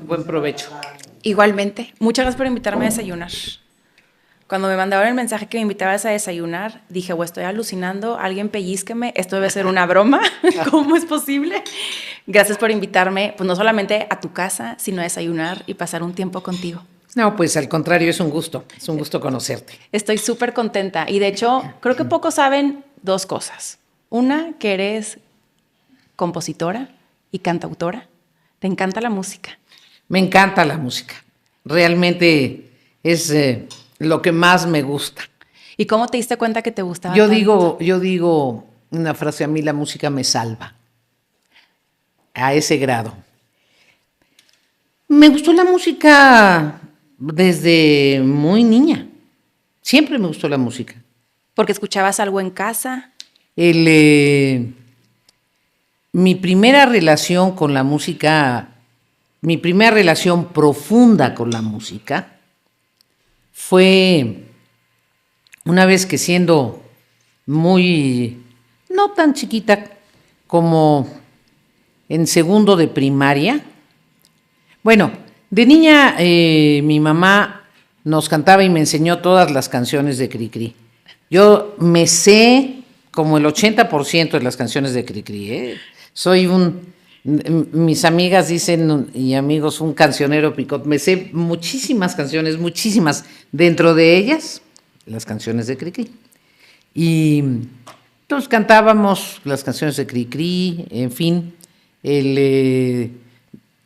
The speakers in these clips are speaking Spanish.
Buen provecho. Igualmente. Muchas gracias por invitarme a desayunar. Cuando me mandaron el mensaje que me invitabas a desayunar, dije, estoy alucinando, alguien pellizqueme, esto debe ser una broma, ¿cómo es posible? Gracias por invitarme, pues no solamente a tu casa, sino a desayunar y pasar un tiempo contigo. No, pues al contrario, es un gusto conocerte. Estoy súper contenta y de hecho creo que pocos saben dos cosas. Una, que eres compositora y cantautora. ¿Te encanta la música? Me encanta la música. Realmente es lo que más me gusta. ¿Y cómo te diste cuenta que te gustaba Yo tanto? digo una frase, a mí la música me salva. A ese grado. Me gustó la música desde muy niña. Siempre me gustó la música. ¿Porque escuchabas algo en casa? Mi primera relación con la música, mi primera relación profunda con la música fue una vez que siendo muy, no tan chiquita, como en segundo de primaria. Bueno, de niña mi mamá nos cantaba y me enseñó todas las canciones de Cricri. Yo me sé como el 80% de las canciones de Cricri. Soy mis amigas dicen y amigos, un cancionero picot. Me sé muchísimas canciones, muchísimas. Dentro de ellas, las canciones de Cricri. Y entonces cantábamos las canciones de Cricri, en fin.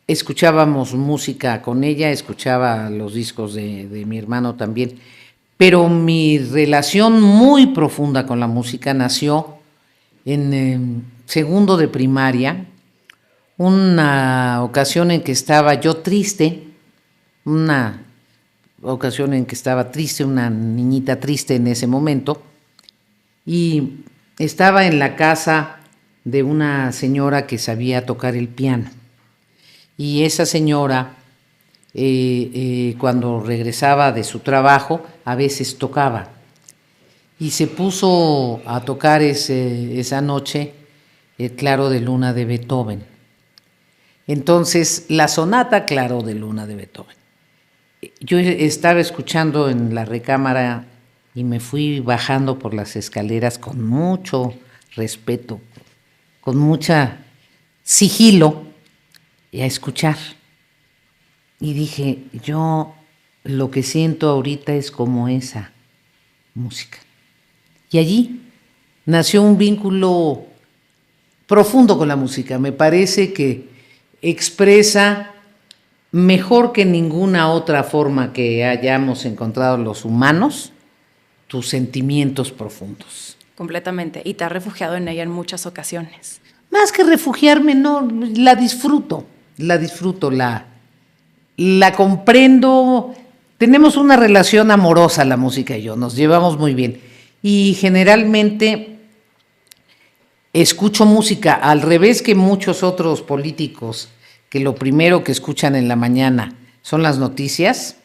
Escuchábamos música con ella, escuchaba los discos de mi hermano también. Pero mi relación muy profunda con la música nació en segundo de primaria, una ocasión en que estaba yo triste, una niñita triste en ese momento, y estaba en la casa de una señora que sabía tocar el piano. Y esa señora, cuando regresaba de su trabajo, a veces tocaba. Y se puso a tocar esa noche el Claro de Luna de Beethoven. Entonces, la sonata Claro de Luna de Beethoven. Yo estaba escuchando en la recámara y me fui bajando por las escaleras con mucho respeto, con mucha sigilo, y a escuchar. Y dije, yo lo que siento ahorita es como esa música. Y allí nació un vínculo profundo con la música. Me parece que expresa mejor que ninguna otra forma que hayamos encontrado los humanos tus sentimientos profundos. Completamente. Y te has refugiado en ella en muchas ocasiones. Más que refugiarme, no, la disfruto, la comprendo. Tenemos una relación amorosa la música y yo, nos llevamos muy bien. Y generalmente escucho música al revés que muchos otros políticos, que lo primero que escuchan en la mañana son las noticias.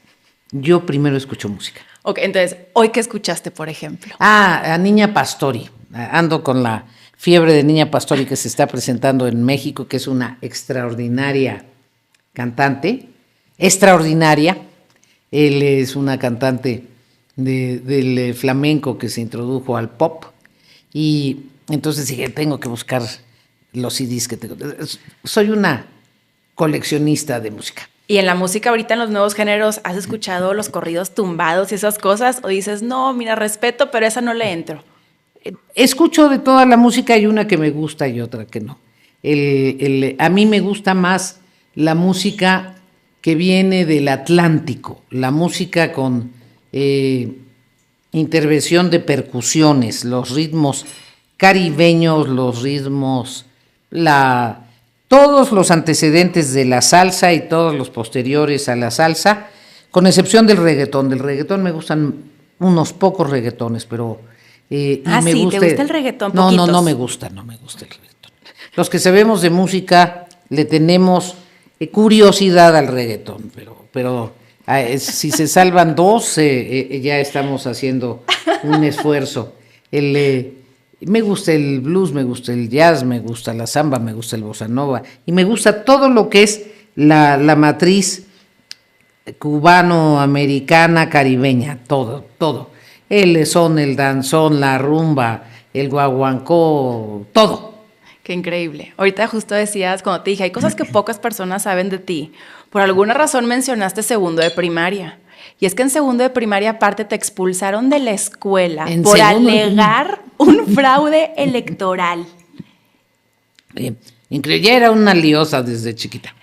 Yo primero escucho música. Ok, entonces, ¿hoy qué escuchaste, por ejemplo? A Niña Pastori. Ando con la fiebre de Niña Pastori que se está presentando en México, que es una extraordinaria cantante, extraordinaria. Él es una cantante del flamenco que se introdujo al pop, y entonces dije, tengo que buscar los CDs que tengo. Soy una coleccionista de música. Y en la música ahorita, en los nuevos géneros, ¿has escuchado los corridos tumbados y esas cosas? ¿O dices, no, mira, respeto, pero esa no le entro? Escucho de toda la música, hay una que me gusta y otra que no. A mí me gusta más la música que viene del Atlántico, la música con intervención de percusiones, los ritmos caribeños, los ritmos, todos los antecedentes de la salsa y todos los posteriores a la salsa, con excepción del reggaetón. Del reggaetón me gustan unos pocos reggaetones, pero... ¿te gusta el reggaetón? No, no me gusta el reggaetón. Los que sabemos de música le tenemos curiosidad al reggaetón, pero si se salvan dos, ya estamos haciendo un esfuerzo. Me gusta el blues, me gusta el jazz, me gusta la samba, me gusta el bossa nova, y me gusta todo lo que es la matriz cubano-americana, caribeña, todo. El son, el danzón, la rumba, el guaguancó, todo. Qué increíble. Ahorita justo decías, cuando te dije, hay cosas que pocas personas saben de ti. Por alguna razón mencionaste segundo de primaria. Y es que en segundo de primaria, aparte, te expulsaron de la escuela por alegar un fraude electoral. Increíble, era una liosa desde chiquita.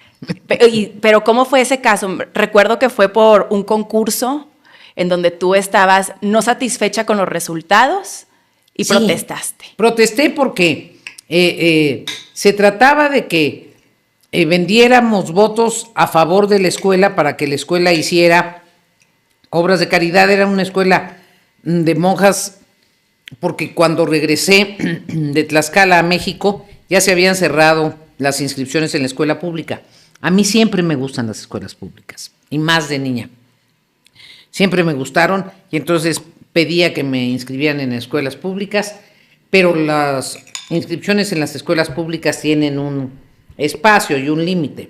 Pero ¿cómo fue ese caso? Recuerdo que fue por un concurso en donde tú estabas no satisfecha con los resultados y protestaste. Protesté porque se trataba de que vendiéramos votos a favor de la escuela para que la escuela hiciera obras de caridad. Era una escuela de monjas, porque cuando regresé de Tlaxcala a México ya se habían cerrado las inscripciones en la escuela pública. A mí siempre me gustan las escuelas públicas, y más de niña. Siempre me gustaron, y entonces pedía que me inscribieran en escuelas públicas, pero las inscripciones en las escuelas públicas tienen un espacio y un límite,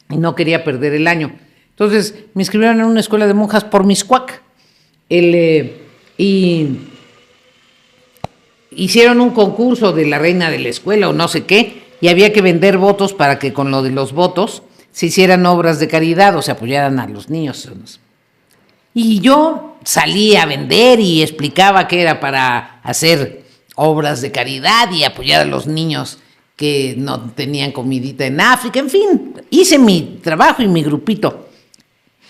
y no quería perder el año. Entonces me inscribieron en una escuela de monjas por Mixcoac, y hicieron un concurso de la reina de la escuela o no sé qué, y había que vender votos para que con lo de los votos se hicieran obras de caridad o se apoyaran a los niños. Y yo salí a vender y explicaba que era para hacer obras de caridad y apoyar a los niños que no tenían comidita en África. En fin, hice mi trabajo y mi grupito.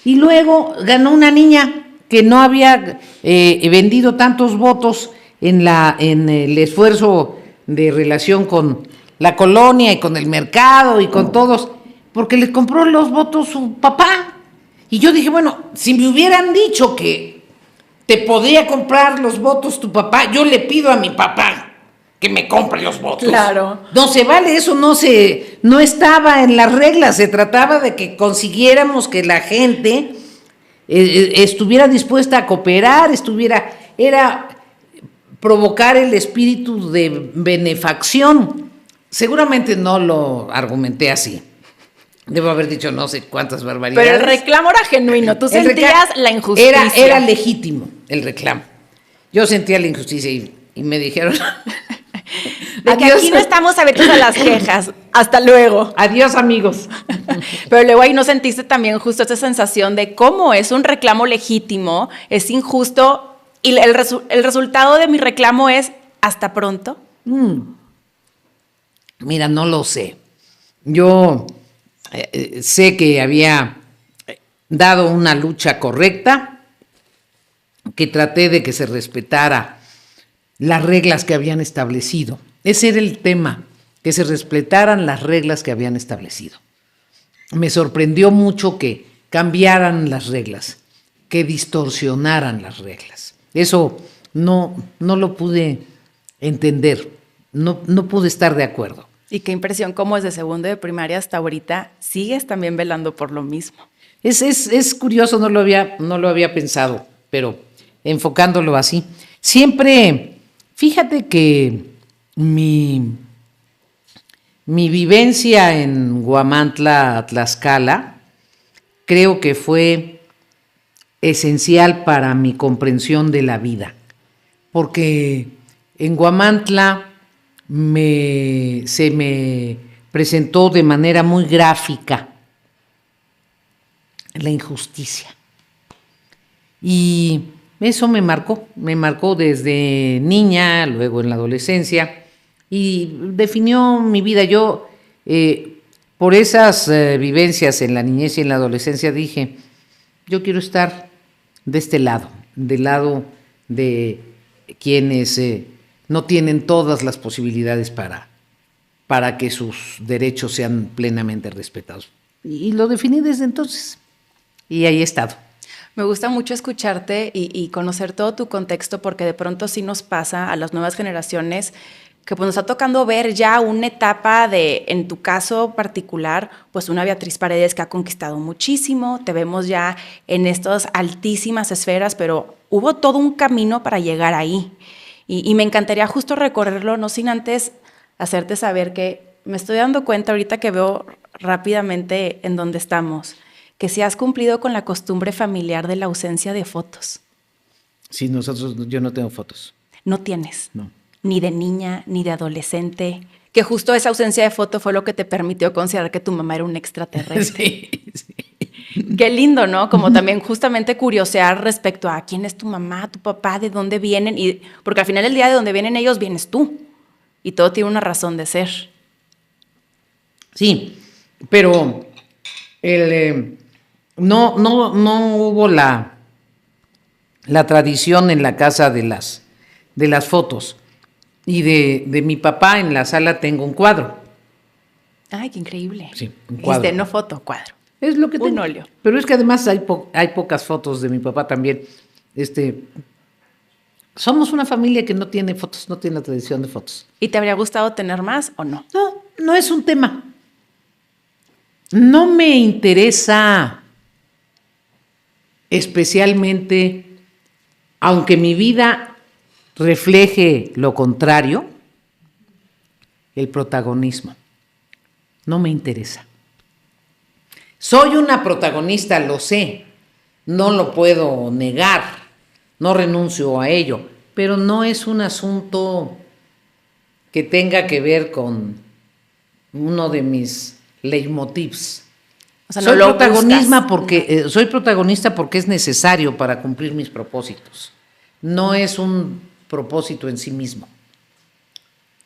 Y luego ganó una niña que no había vendido tantos votos en el esfuerzo de relación con la colonia y con el mercado y con todos, porque les compró los votos su papá. Y yo dije, bueno, si me hubieran dicho que te podía comprar los votos tu papá, yo le pido a mi papá que me compre los votos. Claro. No se vale, eso no estaba en las reglas. Se trataba de que consiguiéramos que la gente estuviera dispuesta a cooperar, era provocar el espíritu de benefacción. Seguramente no lo argumenté así. Debo haber dicho no sé cuántas barbaridades. Pero el reclamo era genuino. Tú sentías la injusticia. Era legítimo el reclamo. Yo sentía la injusticia y me dijeron... De que aquí no estamos abiertos a las quejas. Hasta luego. Adiós, amigos. Pero luego ahí no sentiste también justo esa sensación de cómo es un reclamo legítimo, es injusto y el resultado de mi reclamo es hasta pronto. Mira, no lo sé. Yo sé que había dado una lucha correcta, que traté de que se respetara las reglas que habían establecido. Ese era el tema, que se respetaran las reglas que habían establecido. Me sorprendió mucho que cambiaran las reglas, que distorsionaran las reglas. Eso no lo pude entender, no pude estar de acuerdo. Y qué impresión cómo desde segundo de primaria hasta ahorita sigues también velando por lo mismo. Es curioso, no lo había pensado, pero enfocándolo así. Siempre... Fíjate que mi vivencia en Huamantla, Tlaxcala, creo que fue esencial para mi comprensión de la vida, porque en Huamantla se me presentó de manera muy gráfica la injusticia. Y eso me marcó desde niña, luego en la adolescencia, y definió mi vida. Yo, por esas vivencias en la niñez y en la adolescencia, dije, yo quiero estar de este lado, del lado de quienes no tienen todas las posibilidades para que sus derechos sean plenamente respetados. Y lo definí desde entonces, y ahí he estado. Me gusta mucho escucharte y conocer todo tu contexto, porque de pronto sí nos pasa a las nuevas generaciones que pues nos está tocando ver ya una etapa de, en tu caso particular, pues una Beatriz Paredes que ha conquistado muchísimo, te vemos ya en estas altísimas esferas, pero hubo todo un camino para llegar ahí. Y me encantaría justo recorrerlo, no sin antes hacerte saber que me estoy dando cuenta ahorita que veo rápidamente en dónde estamos, que si has cumplido con la costumbre familiar de la ausencia de fotos. Sí, yo no tengo fotos. No tienes. No. Ni de niña, ni de adolescente. Que justo esa ausencia de foto fue lo que te permitió considerar que tu mamá era un extraterrestre. Sí. Qué lindo, ¿no? Como también justamente curiosear respecto a quién es tu mamá, tu papá, de dónde vienen. Porque al final del día de dónde vienen ellos, vienes tú. Y todo tiene una razón de ser. Sí, pero no hubo la tradición en la casa de las fotos. Y de mi papá en la sala tengo un cuadro. Ay, qué increíble. Sí, un cuadro. Dijiste, no foto, cuadro. Es lo que tengo. Un óleo. Pero es que además hay pocas fotos de mi papá también. Somos una familia que no tiene fotos, no tiene la tradición de fotos. ¿Y te habría gustado tener más o no? No es un tema. No me interesa especialmente, aunque mi vida refleje lo contrario, el protagonismo. No me interesa. Soy una protagonista, lo sé, no lo puedo negar, no renuncio a ello, pero no es un asunto que tenga que ver con uno de mis leitmotivs. O sea, soy protagonista porque es necesario para cumplir mis propósitos. No es un propósito en sí mismo.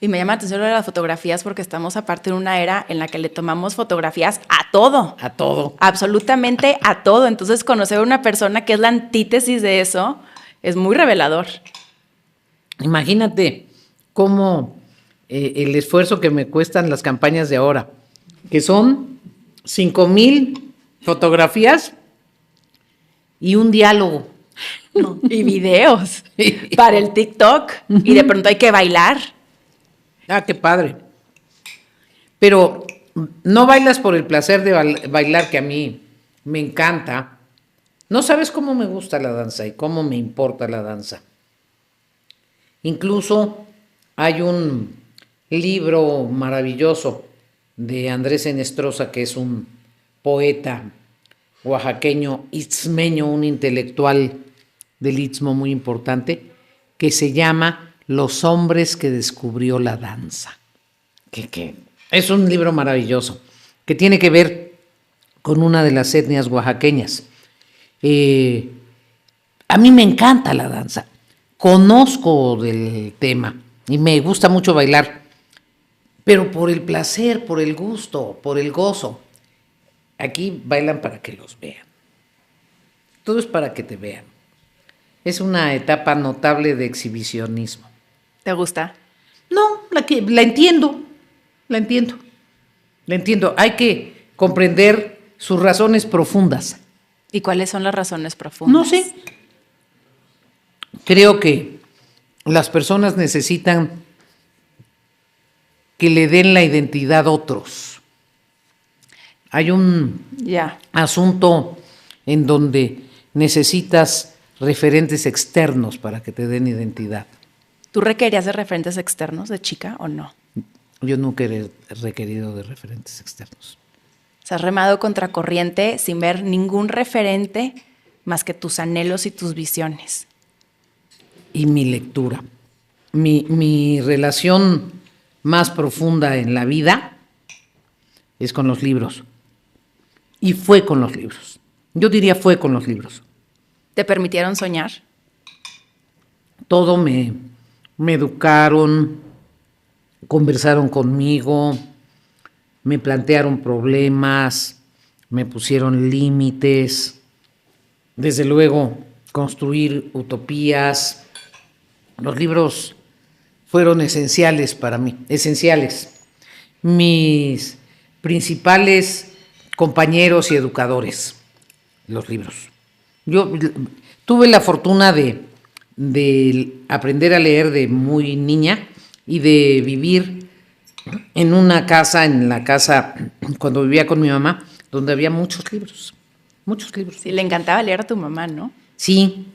Y me llama la atención lo de las fotografías porque estamos aparte de una era en la que le tomamos fotografías a todo. A todo. Absolutamente a todo. Entonces, conocer a una persona que es la antítesis de eso es muy revelador. Imagínate cómo el esfuerzo que me cuestan las campañas de ahora, que son 5,000 fotografías y un diálogo. No. Y videos para el TikTok. Y de pronto hay que bailar. Ah, qué padre. Pero no bailas por el placer de bailar, que a mí me encanta. No sabes cómo me gusta la danza y cómo me importa la danza. Incluso hay un libro maravilloso de Andrés Enestrosa, que es un poeta oaxaqueño, istmeño, un intelectual del istmo muy importante, que se llama Los hombres que descubrió la danza. Que es un libro maravilloso, que tiene que ver con una de las etnias oaxaqueñas. A mí me encanta la danza, conozco del tema y me gusta mucho bailar, pero por el placer, por el gusto, por el gozo. Aquí bailan para que los vean. Todo es para que te vean. Es una etapa notable de exhibicionismo. ¿Te gusta? No, la entiendo. Hay que comprender sus razones profundas. ¿Y cuáles son las razones profundas? No sé. Creo que las personas necesitan que le den la identidad a otros. Hay un asunto en donde necesitas referentes externos para que te den identidad. ¿Tú requerías de referentes externos de chica o no? Yo nunca he requerido de referentes externos. O sea, has remado contracorriente sin ver ningún referente más que tus anhelos y tus visiones. Y mi lectura. Mi relación más profunda en la vida es con los libros. Y fue con los libros. Yo diría fue con los libros. ¿Te permitieron soñar? Todo me educaron, conversaron conmigo, me plantearon problemas, me pusieron límites, desde luego construir utopías. Los libros fueron esenciales para mí, esenciales. Mis principales compañeros y educadores, los libros. Yo tuve la fortuna de aprender a leer de muy niña y de vivir en la casa cuando vivía con mi mamá, donde había muchos libros. Sí, le encantaba leer a tu mamá, ¿no? Sí.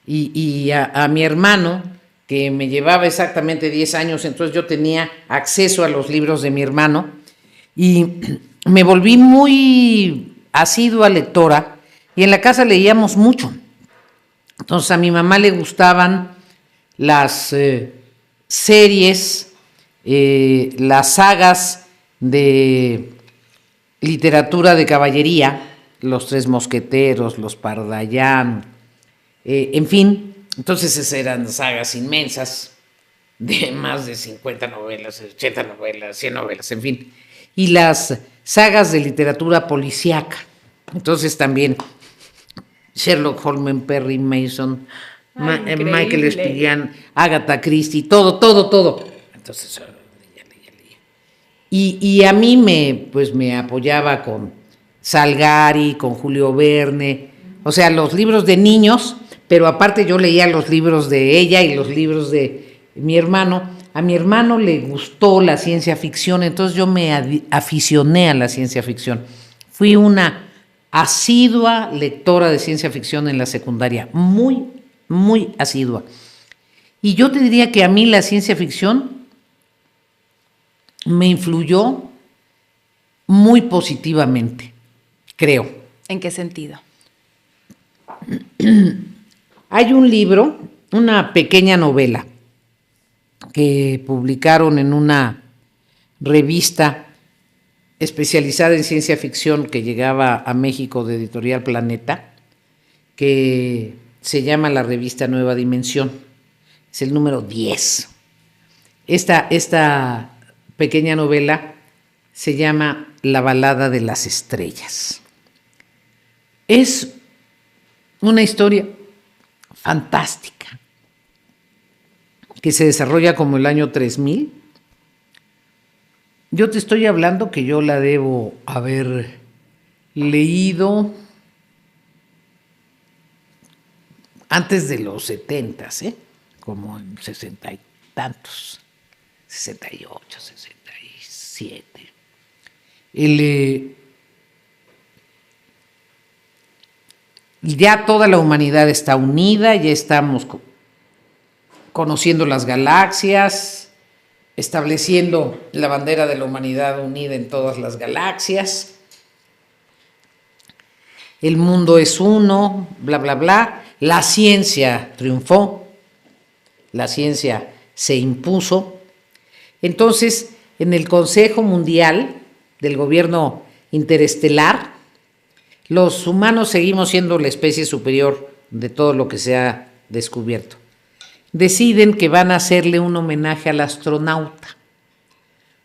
Y a mi hermano que me llevaba exactamente 10 años, entonces yo tenía acceso a los libros de mi hermano y me volví muy asidua lectora y en la casa leíamos mucho. Entonces a mi mamá le gustaban las series, las sagas de literatura de caballería, Los Tres Mosqueteros, Los Pardallán, en fin. Entonces esas eran sagas inmensas de más de 50 novelas, 80 novelas, 100 novelas, en fin. Y las sagas de literatura policíaca. Entonces también Sherlock Holmes, Perry Mason, Michael Spillane, Agatha Christie, todo. Entonces leía. Y a mí me apoyaba con Salgari, con Julio Verne, o sea, los libros de niños, pero aparte yo leía los libros de ella y los libros de mi hermano. A mi hermano le gustó la ciencia ficción, entonces yo me aficioné a la ciencia ficción. Fui una asidua lectora de ciencia ficción en la secundaria, muy asidua. Y yo te diría que a mí la ciencia ficción me influyó muy positivamente, creo. ¿En qué sentido? Hay un libro, una pequeña novela, que publicaron en una revista especializada en ciencia ficción que llegaba a México de Editorial Planeta, que se llama la revista Nueva Dimensión. Es el número 10. Esta pequeña novela se llama La balada de las estrellas. Es una historia fantástica que se desarrolla como el año 3000. Yo te estoy hablando que yo la debo haber leído antes de los 70, como en 60 y tantos, 68, 67. Ya toda la humanidad está unida, ya estamos conociendo las galaxias, estableciendo la bandera de la humanidad unida en todas las galaxias. El mundo es uno, bla, bla, bla. La ciencia triunfó, la ciencia se impuso. Entonces, en el Consejo Mundial del Gobierno Interestelar, los humanos seguimos siendo la especie superior de todo lo que se ha descubierto. Deciden que van a hacerle un homenaje al astronauta,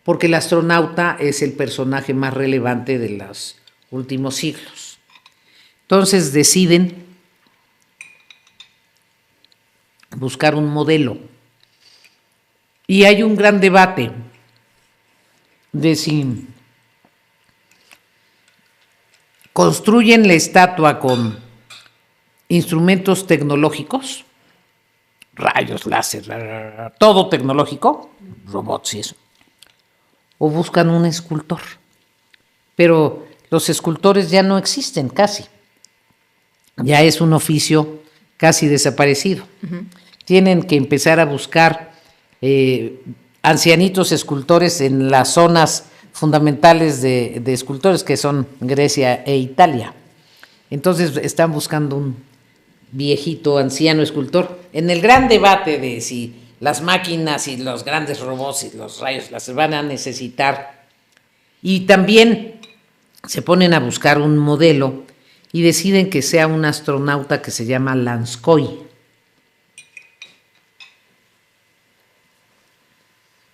porque el astronauta es el personaje más relevante de los últimos siglos. Entonces deciden buscar un modelo. Y hay un gran debate de si construyen la estatua con instrumentos tecnológicos, rayos, láser, todo tecnológico, robots y eso, o buscan un escultor. Pero los escultores ya no existen casi. Ya es un oficio casi desaparecido. Uh-huh. Tienen que empezar a buscar ancianitos escultores en las zonas fundamentales de escultores, que son Grecia e Italia. Entonces están buscando un viejito, anciano escultor, en el gran debate de si las máquinas y los grandes robots y los rayos las van a necesitar. Y también se ponen a buscar un modelo y deciden que sea un astronauta que se llama Lanskoy,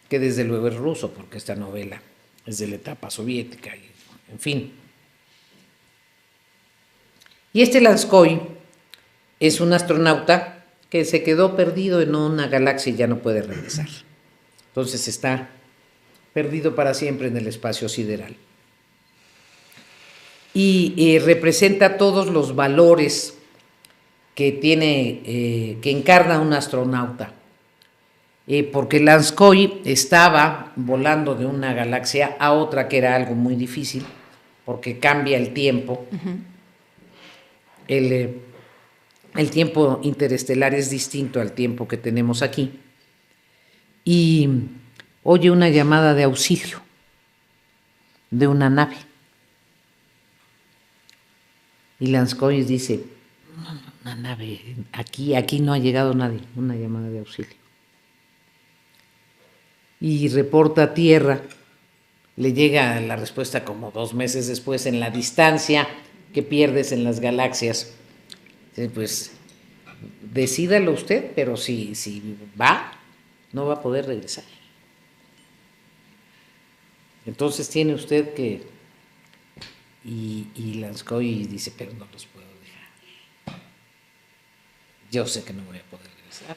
que desde luego es ruso, porque esta novela es de la etapa soviética, y, en fin. Y este Lanskoy es un astronauta que se quedó perdido en una galaxia y ya no puede regresar. Entonces está perdido para siempre en el espacio sideral. Y representa todos los valores que tiene, que encarna un astronauta. Porque Lanskoy estaba volando de una galaxia a otra, que era algo muy difícil, porque cambia el tiempo. Uh-huh. el tiempo interestelar es distinto al tiempo que tenemos aquí, y oye una llamada de auxilio de una nave. Y Lanscoy dice, una nave, aquí no ha llegado nadie, una llamada de auxilio. Y reporta a Tierra, le llega la respuesta como 2 meses después, en la distancia que pierdes en las galaxias. Pues decídalo usted, pero si va, no va a poder regresar. Entonces tiene usted que... Y Lanscoy dice, pero no los puedo dejar. Yo sé que no voy a poder regresar,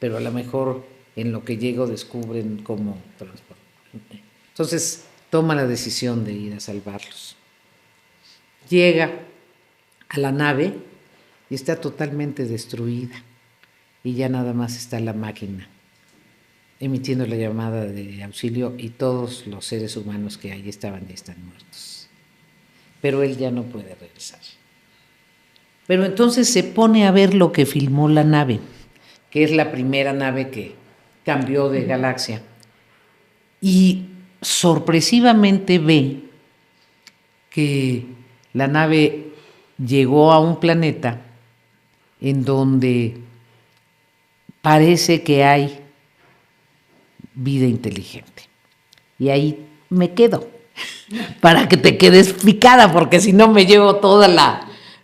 pero a lo mejor en lo que llego descubren cómo transportarme. Entonces toma la decisión de ir a salvarlos. Llega a la nave y está totalmente destruida, y ya nada más está la máquina emitiendo la llamada de auxilio, y todos los seres humanos que ahí estaban ya están muertos. Pero él ya no puede regresar. Pero entonces se pone a ver lo que filmó la nave, que es la primera nave que cambió de galaxia, y sorpresivamente ve que la nave llegó a un planeta en donde parece que hay vida inteligente. Y ahí me quedo, para que te quedes picada, porque si no me llevo toda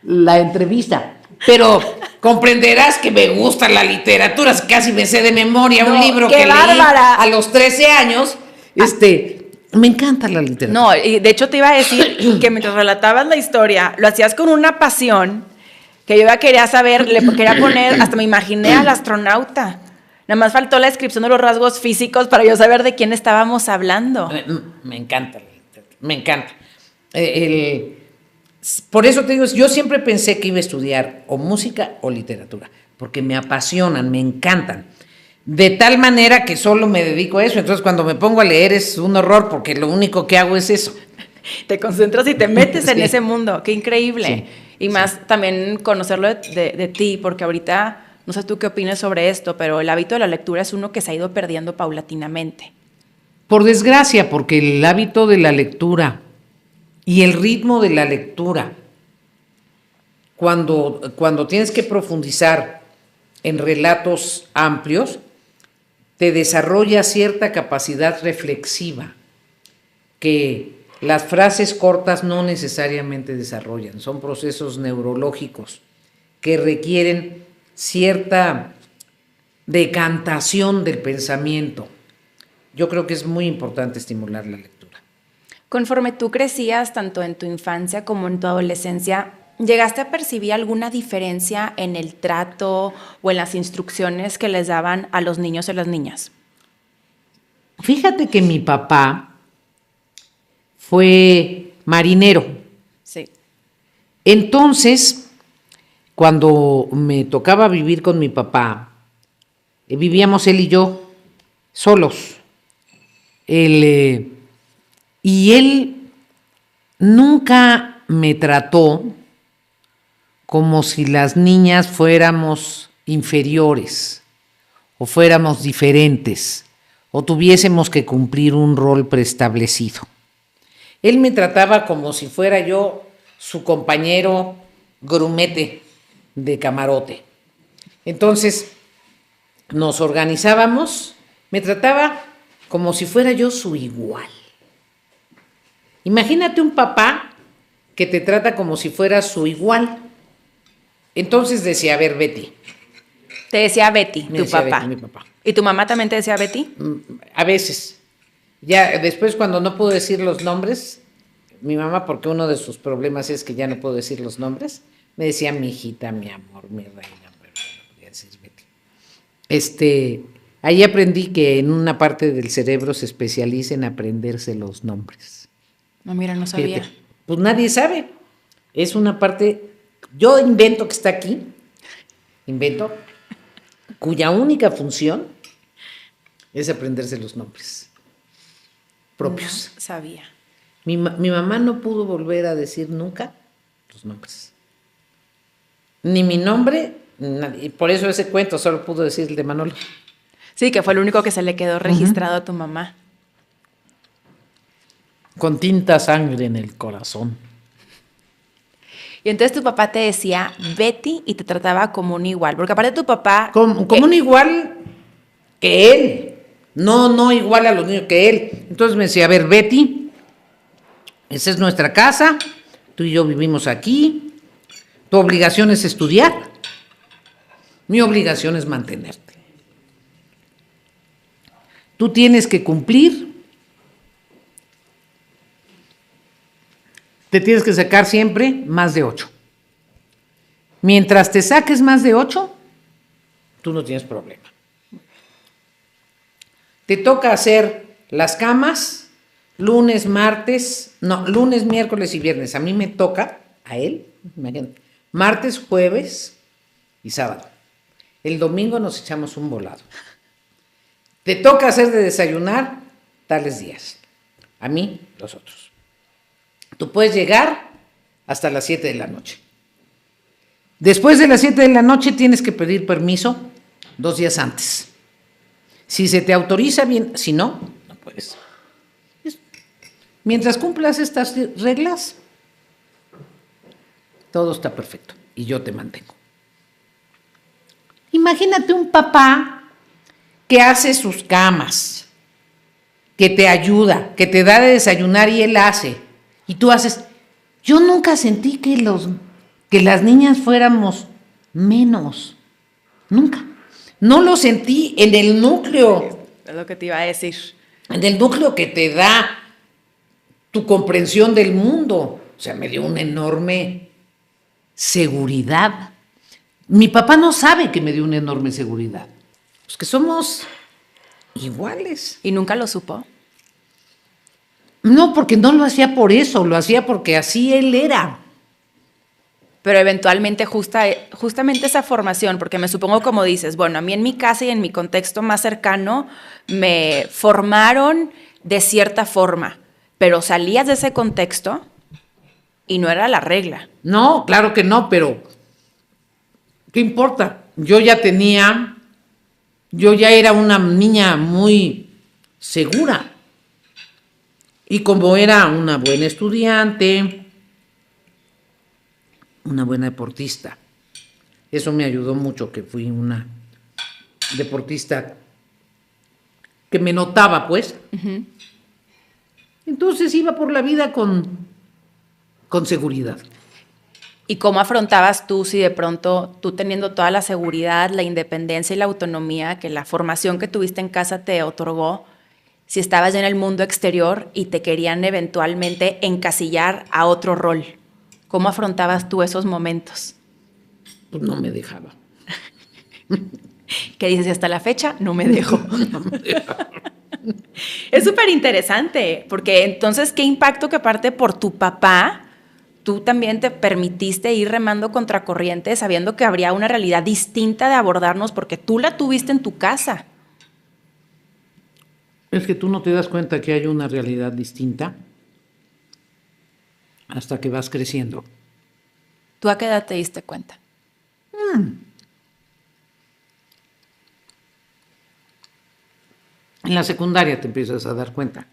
la entrevista. Pero comprenderás que me gusta la literatura, casi me sé de memoria un libro que bárbara. leí a los 13 años. Me encanta la literatura. No, y de hecho te iba a decir que mientras relatabas la historia, lo hacías con una pasión que yo ya quería saber, le quería poner, hasta me imaginé al astronauta. Nada más faltó la descripción de los rasgos físicos para yo saber de quién estábamos hablando. Me encanta la literatura, me encanta. Por eso te digo, yo siempre pensé que iba a estudiar o música o literatura, porque me apasionan, me encantan. De tal manera que solo me dedico a eso. Entonces cuando me pongo a leer es un horror, porque lo único que hago es eso. Te concentras y te metes en Sí. ese mundo. Qué increíble. Sí, y más también conocerlo de ti, porque ahorita, no sé tú qué opinas sobre esto, pero el hábito de la lectura es uno que se ha ido perdiendo paulatinamente. Por desgracia, porque el hábito de la lectura y el ritmo de la lectura, cuando tienes que profundizar en relatos amplios, te desarrolla cierta capacidad reflexiva que las frases cortas no necesariamente desarrollan. Son procesos neurológicos que requieren cierta decantación del pensamiento. Yo creo que es muy importante estimular la lectura. Conforme tú crecías, tanto en tu infancia como en tu adolescencia, ¿llegaste a percibir alguna diferencia en el trato o en las instrucciones que les daban a los niños y las niñas? Fíjate que mi papá fue marinero. Sí. Entonces, cuando me tocaba vivir con mi papá, vivíamos él y yo solos. Y él nunca me trató como si las niñas fuéramos inferiores o fuéramos diferentes o tuviésemos que cumplir un rol preestablecido. Él me trataba como si fuera yo su compañero grumete de camarote. Entonces nos organizábamos, me trataba como si fuera yo su igual. Imagínate un papá que te trata como si fuera su igual. Entonces decía, a ver, Betty. Te decía Betty, Me tu decía papá. Betty, mi papá. ¿Y tu mamá también te decía Betty? A veces. Ya después, cuando no puedo decir los nombres, mi mamá, porque uno de sus problemas es que ya no puedo decir los nombres, me decía mi hijita, mi amor, mi reina, pero no podía decir Betty. Ahí aprendí que en una parte del cerebro se especializa en aprenderse los nombres. No, mira, no sabía. Fíjate, pues nadie sabe. Es una parte, yo invento que está aquí, cuya única función es aprenderse los nombres propios. No sabía. Mi mamá no pudo volver a decir nunca los nombres. Ni mi nombre, y por eso ese cuento solo pudo decir el de Manolo. Sí, que fue el único que se le quedó registrado a tu mamá. Con tinta sangre en el corazón. Y entonces tu papá te decía Betty y te trataba como un igual. Porque aparte tu papá... Como un igual que él. No igual a los niños que él. Entonces me decía, a ver, Betty, esa es nuestra casa, tú y yo vivimos aquí, tu obligación es estudiar, mi obligación es mantenerte. Tú tienes que cumplir, te tienes que sacar siempre más de 8. Mientras te saques más de 8, tú no tienes problema. Te toca hacer las camas lunes, miércoles y viernes. A mí me toca, a él, imagínate, martes, jueves y sábado. El domingo nos echamos un volado. Te toca hacer de desayunar tales días. A mí, los otros. Tú puedes llegar hasta las 7 de la noche. Después de las 7 de la noche tienes que pedir permiso 2 días antes. Si se te autoriza bien, si no, no puedes. Mientras cumplas estas reglas, todo está perfecto y yo te mantengo. Imagínate un papá que hace sus camas, que te ayuda, que te da de desayunar y él hace, y tú haces. Yo nunca sentí que las niñas fuéramos menos, nunca. No lo sentí en el núcleo. Es lo que te iba a decir. En el núcleo que te da tu comprensión del mundo. O sea, me dio una enorme seguridad. Mi papá no sabe que me dio una enorme seguridad. Pues que somos iguales. ¿Y nunca lo supo? No, porque no lo hacía por eso, lo hacía porque así él era. Pero eventualmente justamente esa formación, porque me supongo como dices, bueno, a mí en mi casa y en mi contexto más cercano me formaron de cierta forma, pero salías de ese contexto y no era la regla. No, claro que no, pero ¿qué importa? Yo ya era una niña muy segura. Y como era una buena estudiante, una buena deportista, eso me ayudó mucho, que fui una deportista que me notaba, pues. Uh-huh. Entonces iba por la vida con seguridad. ¿Y cómo afrontabas tú si de pronto tú teniendo toda la seguridad, la independencia y la autonomía que la formación que tuviste en casa te otorgó, si estabas ya en el mundo exterior y te querían eventualmente encasillar a otro rol? ¿Cómo afrontabas tú esos momentos? Pues no me dejaba. ¿Qué dices? Hasta la fecha no me dejo. No me dejaba. Es súper interesante, porque entonces, ¿qué impacto que aparte por tu papá, tú también te permitiste ir remando contracorriente sabiendo que habría una realidad distinta de abordarnos porque tú la tuviste en tu casa? Es que tú no te das cuenta que hay una realidad distinta hasta que vas creciendo. ¿Tú a qué edad te diste cuenta? En la secundaria te empiezas a dar cuenta.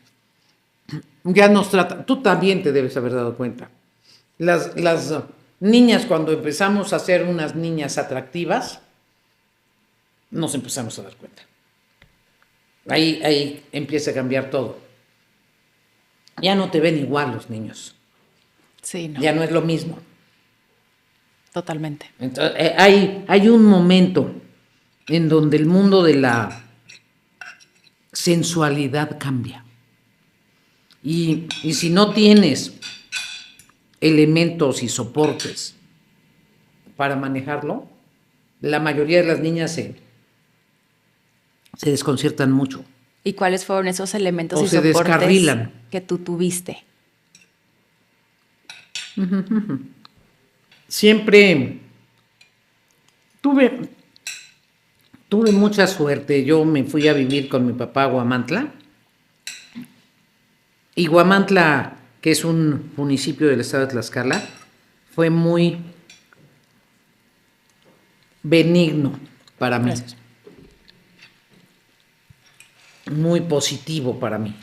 Ya nos trata, tú también te debes haber dado cuenta. Las niñas, cuando empezamos a ser unas niñas atractivas, nos empezamos a dar cuenta. Ahí empieza a cambiar todo. Ya no te ven igual los niños. Sí, no. Ya no es lo mismo. Totalmente. Entonces, hay un momento en donde el mundo de la sensualidad cambia. Y si no tienes elementos y soportes para manejarlo, la mayoría de las niñas se desconciertan mucho. ¿Y cuáles fueron esos elementos o y se soportes descarrilan que tú tuviste? Siempre tuve mucha suerte. Yo me fui a vivir con mi papá a Huamantla. Y Huamantla, que es un municipio del estado de Tlaxcala, fue muy benigno para mí. Gracias. Muy positivo para mí.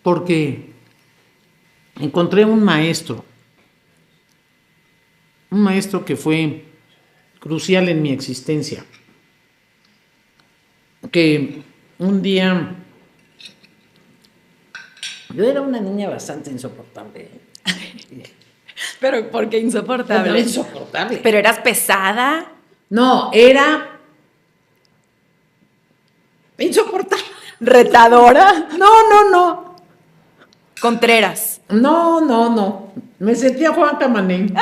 Porque encontré un maestro que fue crucial en mi existencia, que un día, yo era una niña bastante insoportable. Pero ¿por qué insoportable? Era insoportable. ¿Pero eras pesada? No, era insoportable. ¿Retadora? No. Contreras. No. Me sentía Juan Camané.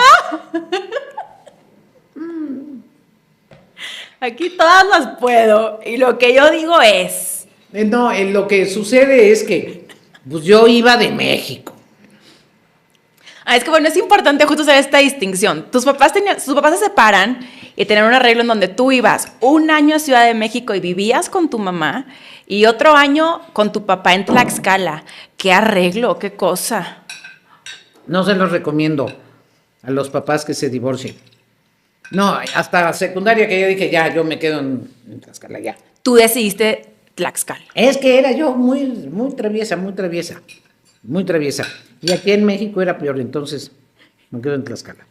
Aquí todas las puedo. Y lo que yo digo es... No, lo que sucede es que pues yo iba de México. Es que bueno, es importante justo hacer esta distinción. Sus papás se separan y tenían un arreglo en donde tú ibas un año a Ciudad de México y vivías con tu mamá y otro año con tu papá en Tlaxcala. ¿Qué arreglo? ¿Qué cosa? No se los recomiendo a los papás que se divorcien. No, hasta secundaria que yo dije, ya, yo me quedo en Tlaxcala, ya. Tú decidiste Tlaxcala. Es que era yo muy traviesa. Y aquí en México era peor, entonces me quedo en Tlaxcala.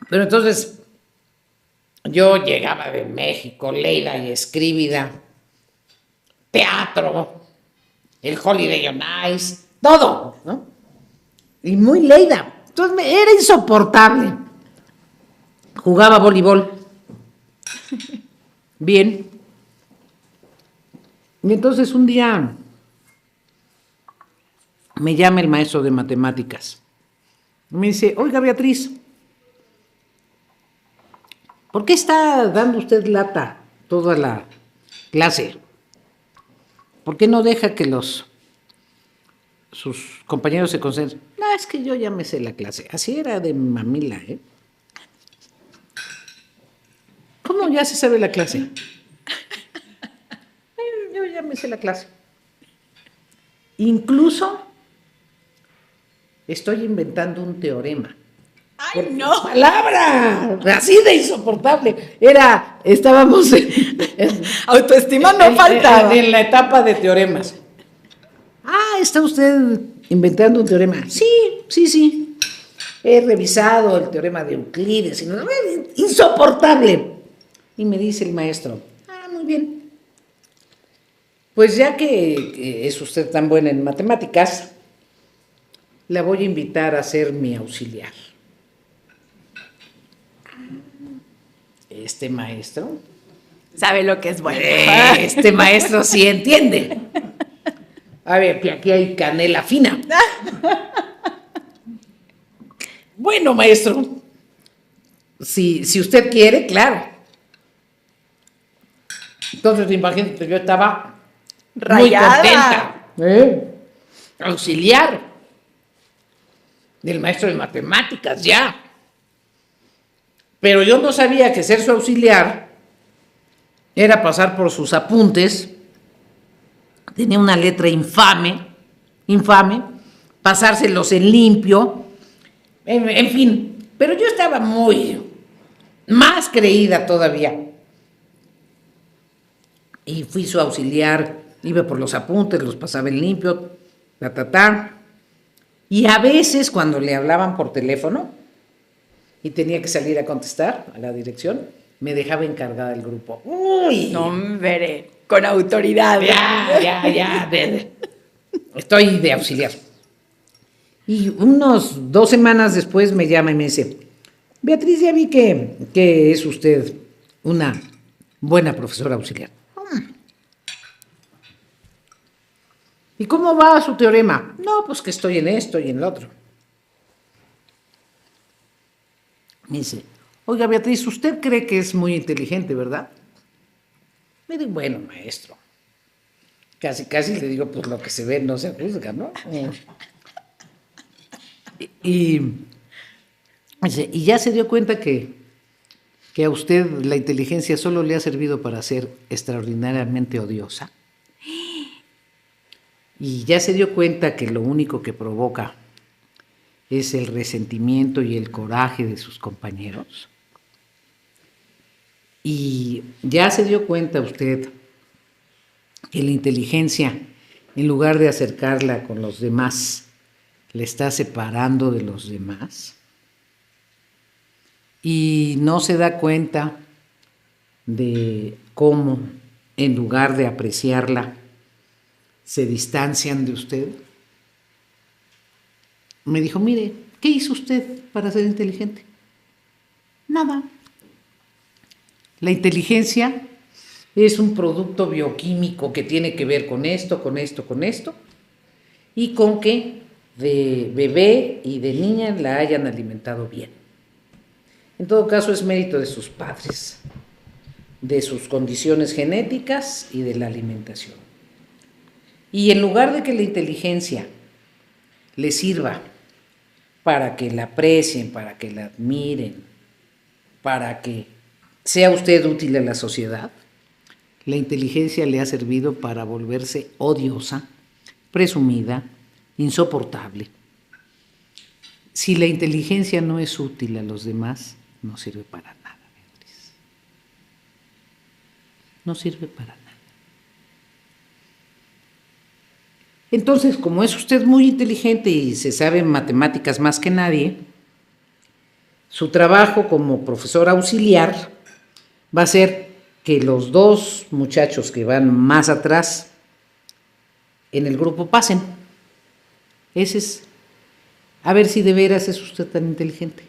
Pero entonces yo llegaba de México, leída y escribida, teatro, el Holiday on Ice, todo, ¿no? Y muy leída. Entonces era insoportable. Jugaba voleibol. Bien. Y entonces un día me llama el maestro de matemáticas. Me dice, oiga Beatriz, ¿por qué está dando usted lata toda la clase? ¿Por qué no deja que sus compañeros se concentren? No, es que yo ya me sé la clase. Así era de mamila, ¿eh? ¿Cómo ya se sabe la clase? Yo ya me sé la clase. Incluso estoy inventando un teorema. ¡Ay, no! ¡Palabra! Así de insoportable. Estábamos Autoestima no faltaba. En la etapa de teoremas. ¿Está usted inventando un teorema? Sí. He revisado el teorema de Euclides. Insoportable. Y me dice el maestro, muy bien. Pues ya que es usted tan buena en matemáticas, la voy a invitar a ser mi auxiliar. Este maestro sabe lo que es bueno. Este maestro sí entiende. A ver, que aquí hay canela fina. Bueno, maestro, si usted quiere, claro. Entonces, imagínate, yo estaba rayada. Muy contenta. Auxiliar del maestro de matemáticas, ya. Pero yo no sabía que ser su auxiliar era pasar por sus apuntes. Tenía una letra infame, pasárselos en limpio, en fin. Pero yo estaba más creída todavía. Y fui su auxiliar, iba por los apuntes, los pasaba en limpio, Y a veces cuando le hablaban por teléfono y tenía que salir a contestar a la dirección, me dejaba encargada del grupo. ¡Uy! No, veré, con autoridad. Ya. Estoy de auxiliar. Y unos 2 semanas después me llama y me dice, Beatriz, ya vi que es usted una buena profesora auxiliar. ¿Y cómo va su teorema? No, pues que estoy en esto y en lo otro. Me dice, oiga Beatriz, usted cree que es muy inteligente, ¿verdad? Me digo, bueno, maestro. Casi le digo, pues lo que se ve no se juzga, ¿no? Y ya se dio cuenta que a usted la inteligencia solo le ha servido para ser extraordinariamente odiosa. Y ya se dio cuenta que lo único que provoca es el resentimiento y el coraje de sus compañeros. Y ya se dio cuenta usted que la inteligencia, en lugar de acercarla con los demás, le está separando de los demás. Y no se da cuenta de cómo, en lugar de apreciarla, se distancian de usted. Me dijo, mire, ¿qué hizo usted para ser inteligente? Nada. La inteligencia es un producto bioquímico que tiene que ver con esto, con esto, con esto, y con que de bebé y de niña la hayan alimentado bien. En todo caso, es mérito de sus padres, de sus condiciones genéticas y de la alimentación. Y en lugar de que la inteligencia le sirva para que la aprecien, para que la admiren, para que sea usted útil a la sociedad, la inteligencia le ha servido para volverse odiosa, presumida, insoportable. Si la inteligencia no es útil a los demás, no sirve para nada, Beatriz. No sirve para nada. Entonces, como es usted muy inteligente y se sabe matemáticas más que nadie, su trabajo como profesor auxiliar va a ser que los dos muchachos que van más atrás en el grupo pasen. Ese es, a ver si de veras es usted tan inteligente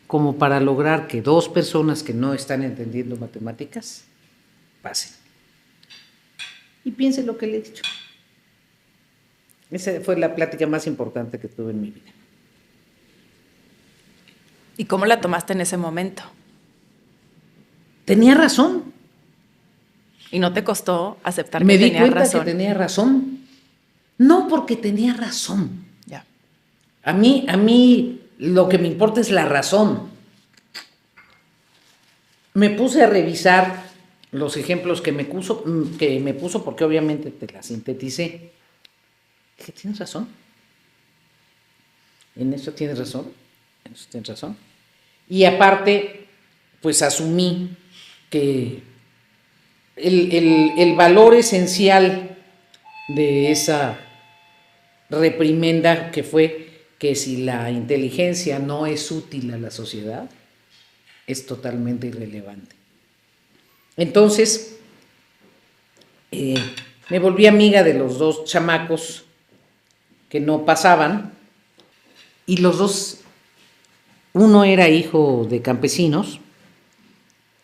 como para lograr que dos personas que no están entendiendo matemáticas pasen. Y piense lo que le he dicho. Esa fue la plática más importante que tuve en mi vida. ¿Y cómo la tomaste en ese momento? Tenía razón. ¿Y no te costó aceptar Me que di tenías cuenta razón? que tenía razón. No porque tenía razón. Ya. A mí lo que me importa es la razón. Me puse a revisar los ejemplos que me puso porque obviamente te las sinteticé. Dije, tienes razón. En eso tienes razón. En eso tienes razón. Y aparte, pues asumí que el valor esencial de esa reprimenda que fue que si la inteligencia no es útil a la sociedad, es totalmente irrelevante. Entonces, me volví amiga de los dos chamacos que no pasaban, y los dos, uno era hijo de campesinos,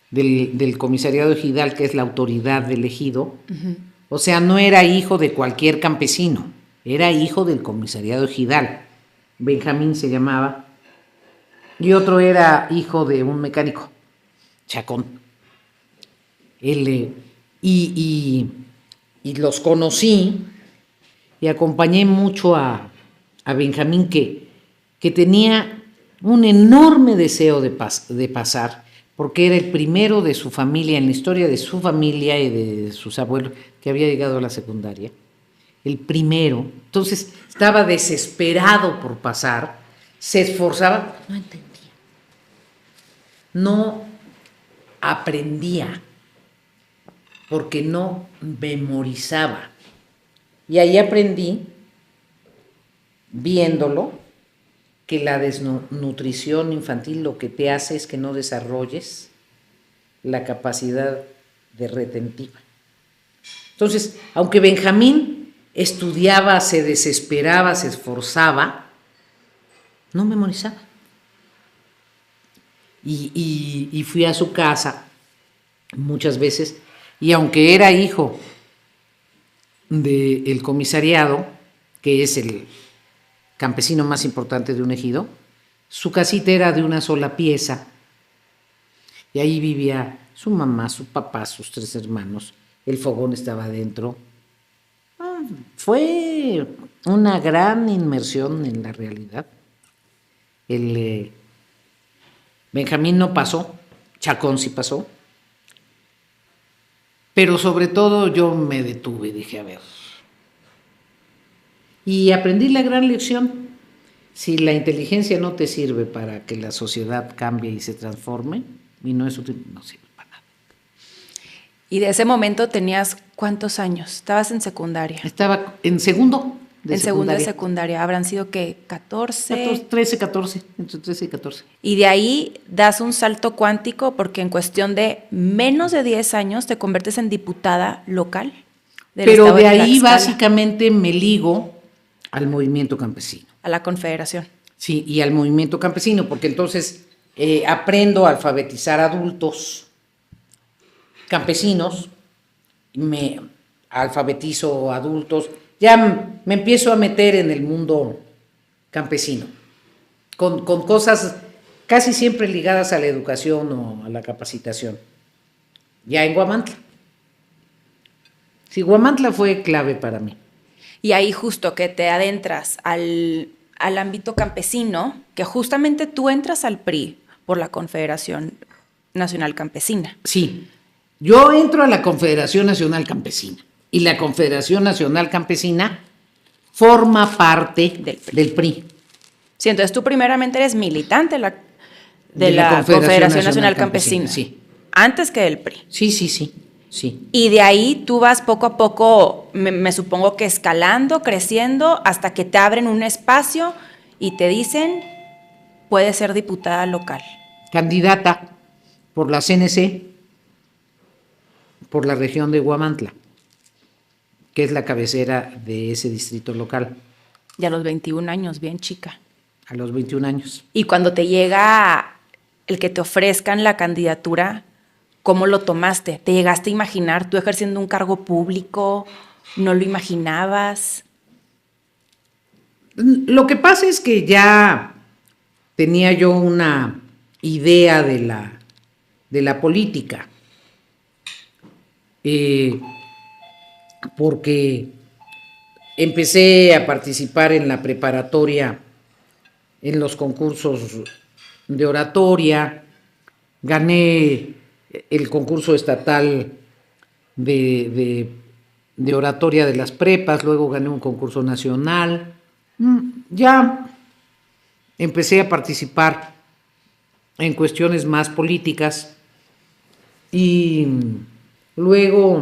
del comisariado ejidal, que es la autoridad del ejido. Uh-huh. O sea, no era hijo de cualquier campesino, era hijo del comisariado ejidal. Benjamín se llamaba, y otro era hijo de un mecánico, Chacón. Y los conocí y acompañé mucho a Benjamín, que tenía un enorme deseo de pasar, porque era el primero de su familia, en la historia de su familia y de sus abuelos, que había llegado a la secundaria. El primero. Entonces estaba desesperado por pasar, se esforzaba, no entendía, no aprendía, porque no memorizaba. Y ahí aprendí, viéndolo, que la desnutrición infantil lo que te hace es que no desarrolles la capacidad de retentiva. Entonces, aunque Benjamín estudiaba, se desesperaba, se esforzaba, no memorizaba. Y fui a su casa muchas veces, y aunque era hijo del comisariado, que es el campesino más importante de un ejido, su casita era de una sola pieza, y ahí vivía su mamá, su papá, sus 3 hermanos, el fogón estaba adentro. Fue una gran inmersión en la realidad. Benjamín no pasó, Chacón sí pasó, pero sobre todo yo me detuve, dije, a ver, y aprendí la gran lección. Si la inteligencia no te sirve para que la sociedad cambie y se transforme, y no es útil, no sirve para nada. Y de ese momento tenías ¿cuántos años? Estabas en secundaria. Estaba en segundo de En segundo de secundaria. ¿Habrán sido qué? 14, entre 13 y 14. Y de ahí das un salto cuántico porque en cuestión de menos de 10 años te conviertes en diputada local del Pero estado de de ahí Tlaxcala, básicamente me ligo al movimiento campesino. a la Confederación. Sí, y al movimiento campesino, porque entonces aprendo a alfabetizar adultos campesinos, me alfabetizo adultos, ya me empiezo a meter en el mundo campesino, con cosas casi siempre ligadas a la educación o a la capacitación, ya en Huamantla. Sí, Huamantla fue clave para mí. Y ahí justo que te adentras al ámbito campesino, que justamente tú entras al PRI por la Confederación Nacional Campesina. Sí, yo entro a la Confederación Nacional Campesina y la Confederación Nacional Campesina forma parte del PRI. Sí, entonces tú primeramente eres militante de la Confederación Nacional Campesina. Sí. Antes que del PRI. Sí. Y de ahí tú vas poco a poco, me supongo que escalando, creciendo, hasta que te abren un espacio y te dicen, puedes ser diputada local. Candidata por la CNC, por la región de Huamantla, que es la cabecera de ese distrito local. Y a los 21 años, bien chica. A los 21 años. Y cuando te llega el que te ofrezcan la candidatura, ¿cómo lo tomaste? ¿Te llegaste a imaginar tú ejerciendo un cargo público? ¿No lo imaginabas? Lo que pasa es que ya tenía yo una idea de la política, porque empecé a participar en la preparatoria, en los concursos de oratoria, gané el concurso estatal de oratoria de las prepas, luego gané un concurso nacional. Ya empecé a participar en cuestiones más políticas y luego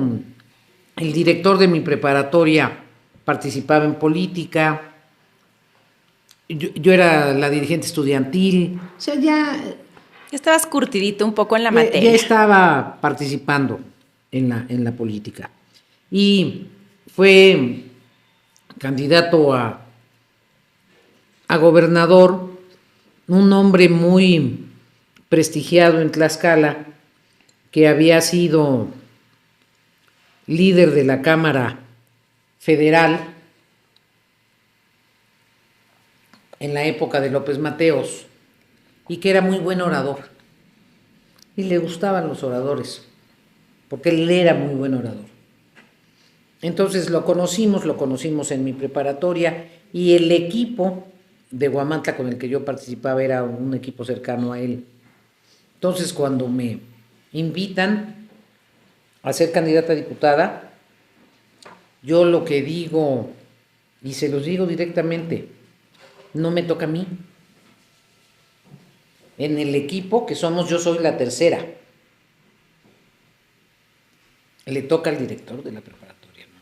el director de mi preparatoria participaba en política. Yo era la dirigente estudiantil, o sea, ya estabas curtidito un poco en la materia. Ya estaba participando en la política. Y fue candidato a gobernador, un hombre muy prestigiado en Tlaxcala, que había sido líder de la Cámara Federal en la época de López Mateos, y que era muy buen orador. Y le gustaban los oradores, porque él era muy buen orador. Entonces lo conocimos en mi preparatoria, y el equipo de Huamantla con el que yo participaba era un equipo cercano a él. Entonces cuando me invitan a ser candidata a diputada, yo lo que digo, y se los digo directamente, no me toca a mí. En el equipo que somos, yo soy la tercera. Le toca al director de la preparatoria, ¿no?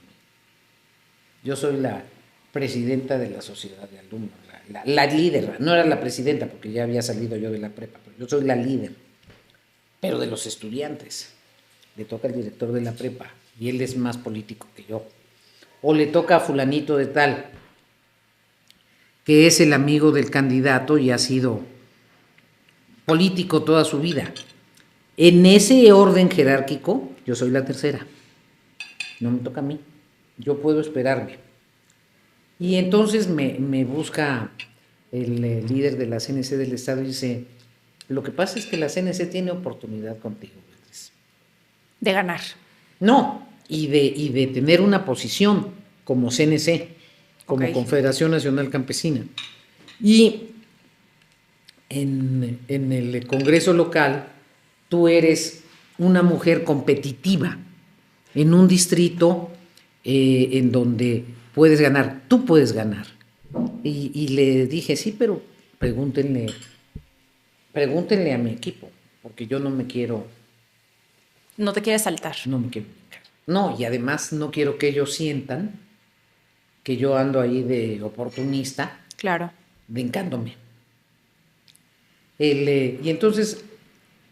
Yo soy la presidenta de la sociedad de alumnos, la líder. No era la presidenta porque ya había salido yo de la prepa, pero yo soy la líder. Pero de los estudiantes. Le toca al director de la prepa y él es más político que yo. O le toca a fulanito de tal, que es el amigo del candidato y ha sido político toda su vida. En ese orden jerárquico, yo soy la tercera. No me toca a mí. Yo puedo esperarme. Y entonces me busca el líder de la CNC del Estado y dice, lo que pasa es que la CNC tiene oportunidad contigo, Beatriz. De ganar. No, y de tener una posición como CNC, como Okay. Confederación Nacional Campesina. Y en el Congreso local, tú eres una mujer competitiva en un distrito en donde puedes ganar. Tú puedes ganar. Y le dije, sí, pero pregúntenle a mi equipo, porque yo no me quiero No te quieres saltar. No me quiero brincar. No, y además no quiero que ellos sientan que yo ando ahí de oportunista, Claro. brincándome. Y entonces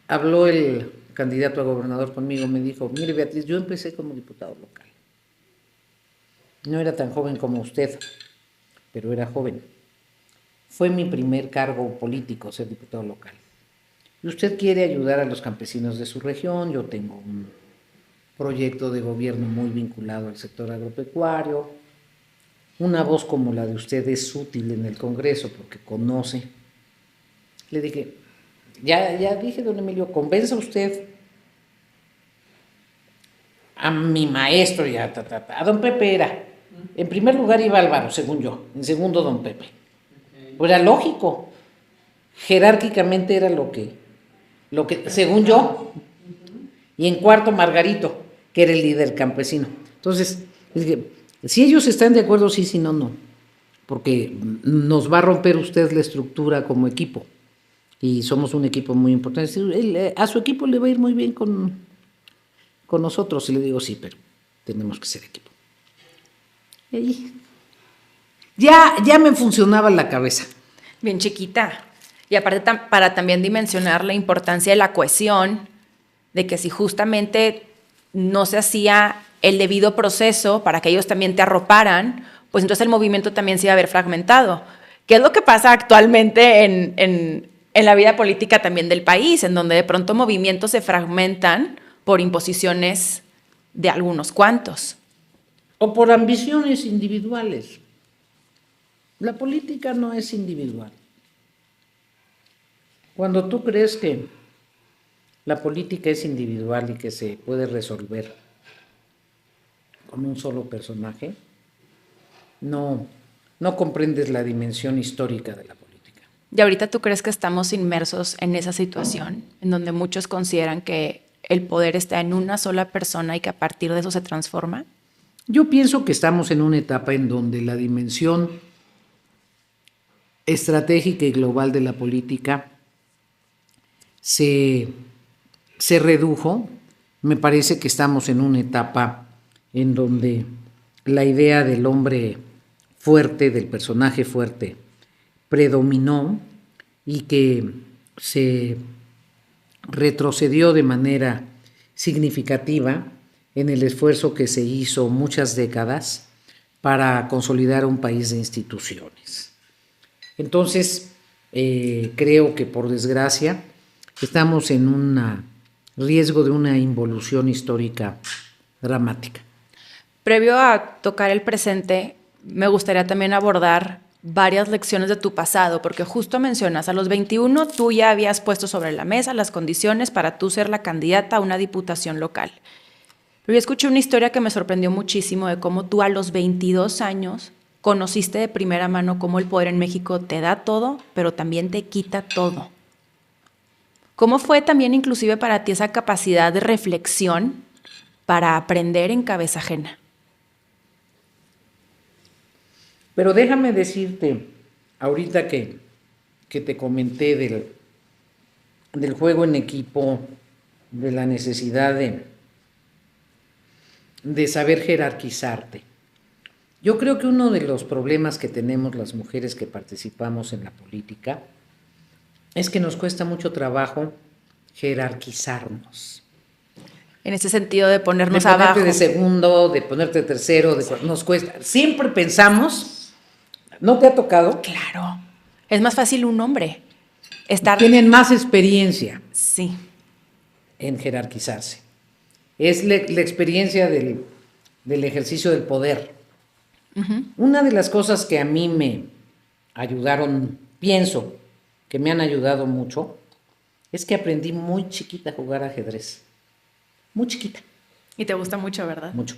habló el candidato a gobernador conmigo, me dijo, mire Beatriz, yo empecé como diputado local. No era tan joven como usted, pero era joven. Fue mi primer cargo político, ser diputado local. Y usted quiere ayudar a los campesinos de su región, yo tengo un proyecto de gobierno muy vinculado al sector agropecuario. Una voz como la de usted es útil en el Congreso porque conoce. Le dije, ya dije, don Emilio, convenza usted a mi maestro, a don Pepe era. En primer lugar iba Álvaro, según yo, en segundo don Pepe. Pues era lógico, jerárquicamente era lo que según yo, y en cuarto Margarito, que era el líder campesino. Entonces, dije, si ellos están de acuerdo, sí, si no, no, porque nos va a romper usted la estructura como equipo, y somos un equipo muy importante. A su equipo le va a ir muy bien con nosotros, y le digo, sí, pero tenemos que ser equipo. Y ahí, ya me funcionaba la cabeza. Bien chiquita. Y aparte para también dimensionar la importancia de la cohesión, de que si justamente no se hacía el debido proceso para que ellos también te arroparan, pues entonces el movimiento también se iba a ver fragmentado. ¿Qué es lo que pasa actualmente en la vida política también del país, en donde de pronto movimientos se fragmentan por imposiciones de algunos cuantos? O por ambiciones individuales. La política no es individual. Cuando tú crees que la política es individual y que se puede resolver con un solo personaje, no comprendes la dimensión histórica de la política. ¿Y ahorita tú crees que estamos inmersos en esa situación, en donde muchos consideran que el poder está en una sola persona y que a partir de eso se transforma? Yo pienso que estamos en una etapa en donde la dimensión estratégica y global de la política se redujo. Me parece que estamos en una etapa en donde la idea del hombre fuerte, del personaje fuerte, predominó y que se retrocedió de manera significativa en el esfuerzo que se hizo muchas décadas para consolidar un país de instituciones. Entonces, creo que por desgracia estamos en un riesgo de una involución histórica dramática. Previo a tocar el presente, me gustaría también abordar varias lecciones de tu pasado, porque justo mencionas, a los 21 tú ya habías puesto sobre la mesa las condiciones para tú ser la candidata a una diputación local. Pero yo escuché una historia que me sorprendió muchísimo de cómo tú a los 22 años conociste de primera mano cómo el poder en México te da todo, pero también te quita todo. ¿Cómo fue también inclusive para ti esa capacidad de reflexión para aprender en cabeza ajena? Pero déjame decirte, ahorita que te comenté del juego en equipo, de la necesidad de saber jerarquizarte. Yo creo que uno de los problemas que tenemos las mujeres que participamos en la política es que nos cuesta mucho trabajo jerarquizarnos. En ese sentido de ponernos de ponerte abajo. De segundo, de ponerte de tercero, nos cuesta. Siempre pensamos, ¿no te ha tocado? Claro. Es más fácil un hombre Tienen más experiencia. Sí. En jerarquizarse. Es la experiencia del ejercicio del poder. Uh-huh. Una de las cosas que a mí me ayudaron, pienso que me han ayudado mucho, es que aprendí muy chiquita a jugar ajedrez. Muy chiquita. Y te gusta mucho, ¿verdad? Mucho.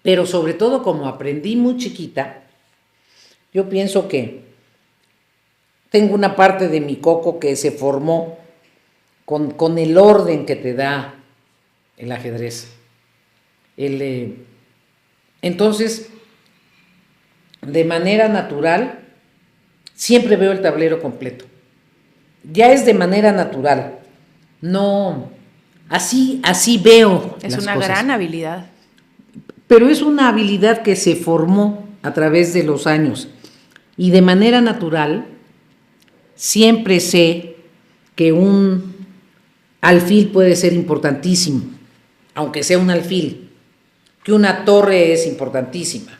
Pero sobre todo como aprendí muy chiquita, yo pienso que tengo una parte de mi coco que se formó con el orden que te da el ajedrez. Entonces, de manera natural, siempre veo el tablero completo. Ya es de manera natural. No, así veo Es las una cosas. gran habilidad. Pero es una habilidad que se formó a través de los años. Y de manera natural, siempre sé que un alfil puede ser importantísimo, aunque sea un alfil, que una torre es importantísima,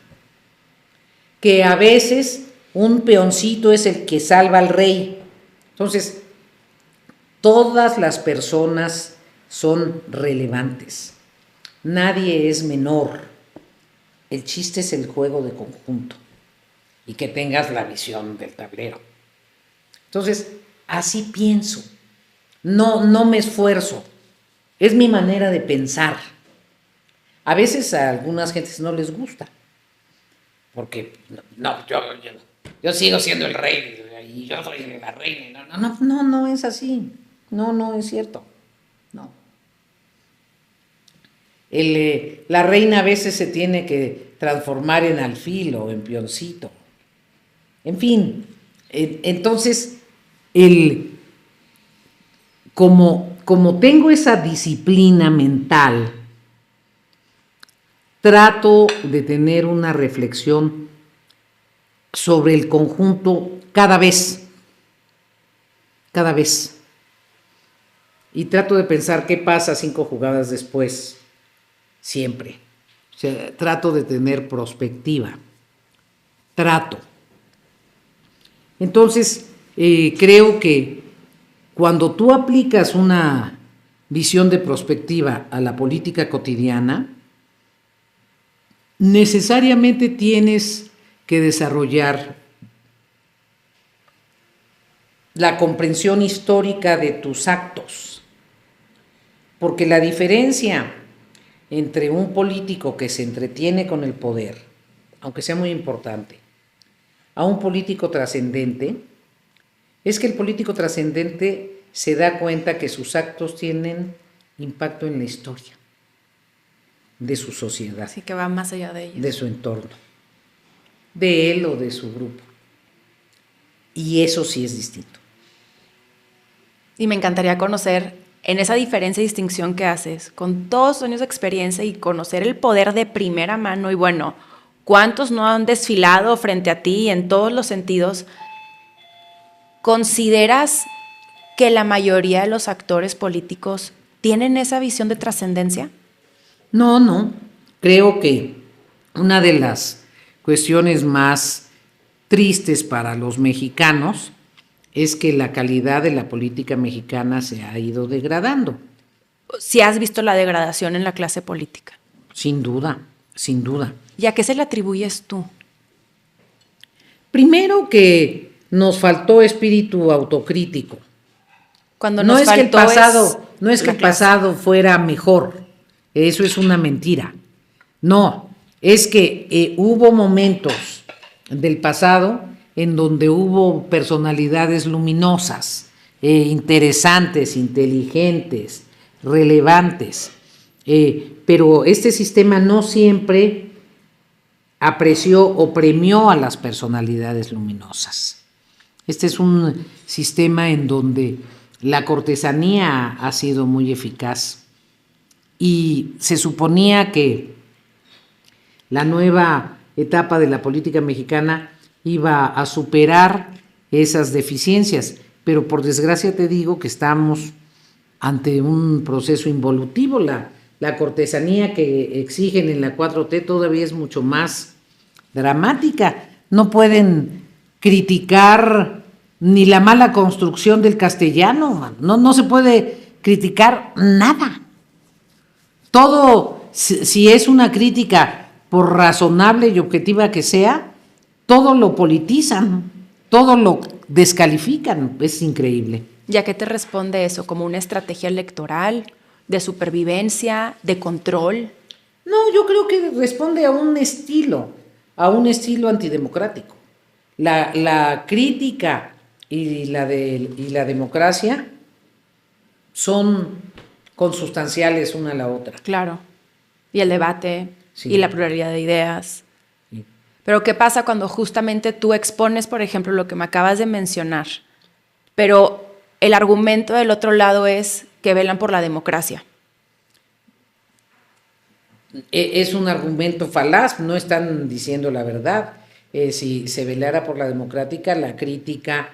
que a veces un peoncito es el que salva al rey. Entonces, todas las personas son relevantes, nadie es menor. El chiste es el juego de conjunto y que tengas la visión del tablero. Entonces, así pienso. No me esfuerzo. Es mi manera de pensar. A veces a algunas gentes no les gusta. Porque, yo sigo siendo el rey y yo soy la reina. No es así. No es cierto. No. La reina a veces se tiene que transformar en alfil o en peoncito. En fin, entonces, como tengo esa disciplina mental, trato de tener una reflexión sobre el conjunto cada vez. Y trato de pensar qué pasa 5 jugadas después, siempre. O sea, trato de tener perspectiva. Entonces, creo que cuando tú aplicas una visión de perspectiva a la política cotidiana, necesariamente tienes que desarrollar la comprensión histórica de tus actos, porque la diferencia entre un político que se entretiene con el poder, aunque sea muy importante, a un político trascendente, es que el político trascendente se da cuenta que sus actos tienen impacto en la historia de su sociedad. Así que va más allá de ellos. De su entorno, de él o de su grupo. Y eso sí es distinto. Y me encantaría conocer, en esa diferencia y distinción que haces, con todos los años de experiencia y conocer el poder de primera mano, y bueno, ¿cuántos no han desfilado frente a ti en todos los sentidos? ¿Consideras que la mayoría de los actores políticos tienen esa visión de trascendencia? No. Creo que una de las cuestiones más tristes para los mexicanos es que la calidad de la política mexicana se ha ido degradando. Si has visto la degradación en la clase política. Sin duda. ¿Y a qué se le atribuyes tú? Primero que nos faltó espíritu autocrítico. Cuando No nos es que el faltó pasado fuera mejor, eso es una mentira. No, es que hubo momentos del pasado en donde hubo personalidades luminosas, interesantes, inteligentes, relevantes, pero este sistema no siempre apreció o premió a las personalidades luminosas. Este es un sistema en donde la cortesanía ha sido muy eficaz y se suponía que la nueva etapa de la política mexicana iba a superar esas deficiencias, pero por desgracia te digo que estamos ante un proceso involutivo. La cortesanía que exigen en la 4T todavía es mucho más dramática. No pueden criticar ni la mala construcción del castellano, no se puede criticar nada. Todo, si es una crítica, por razonable y objetiva que sea, todo lo politizan, todo lo descalifican, es increíble. ¿Y a qué te responde eso? ¿Como una estrategia electoral, de supervivencia, de control? No, yo creo que responde a un estilo antidemocrático. La crítica y la democracia son consustanciales una a la otra. Claro. Y el debate, Sí. y la pluralidad de ideas. Sí. Pero ¿qué pasa cuando justamente tú expones, por ejemplo, lo que me acabas de mencionar, pero el argumento del otro lado es que velan por la democracia? Es un argumento falaz, no están diciendo la verdad. Si se velara por la democrática, la crítica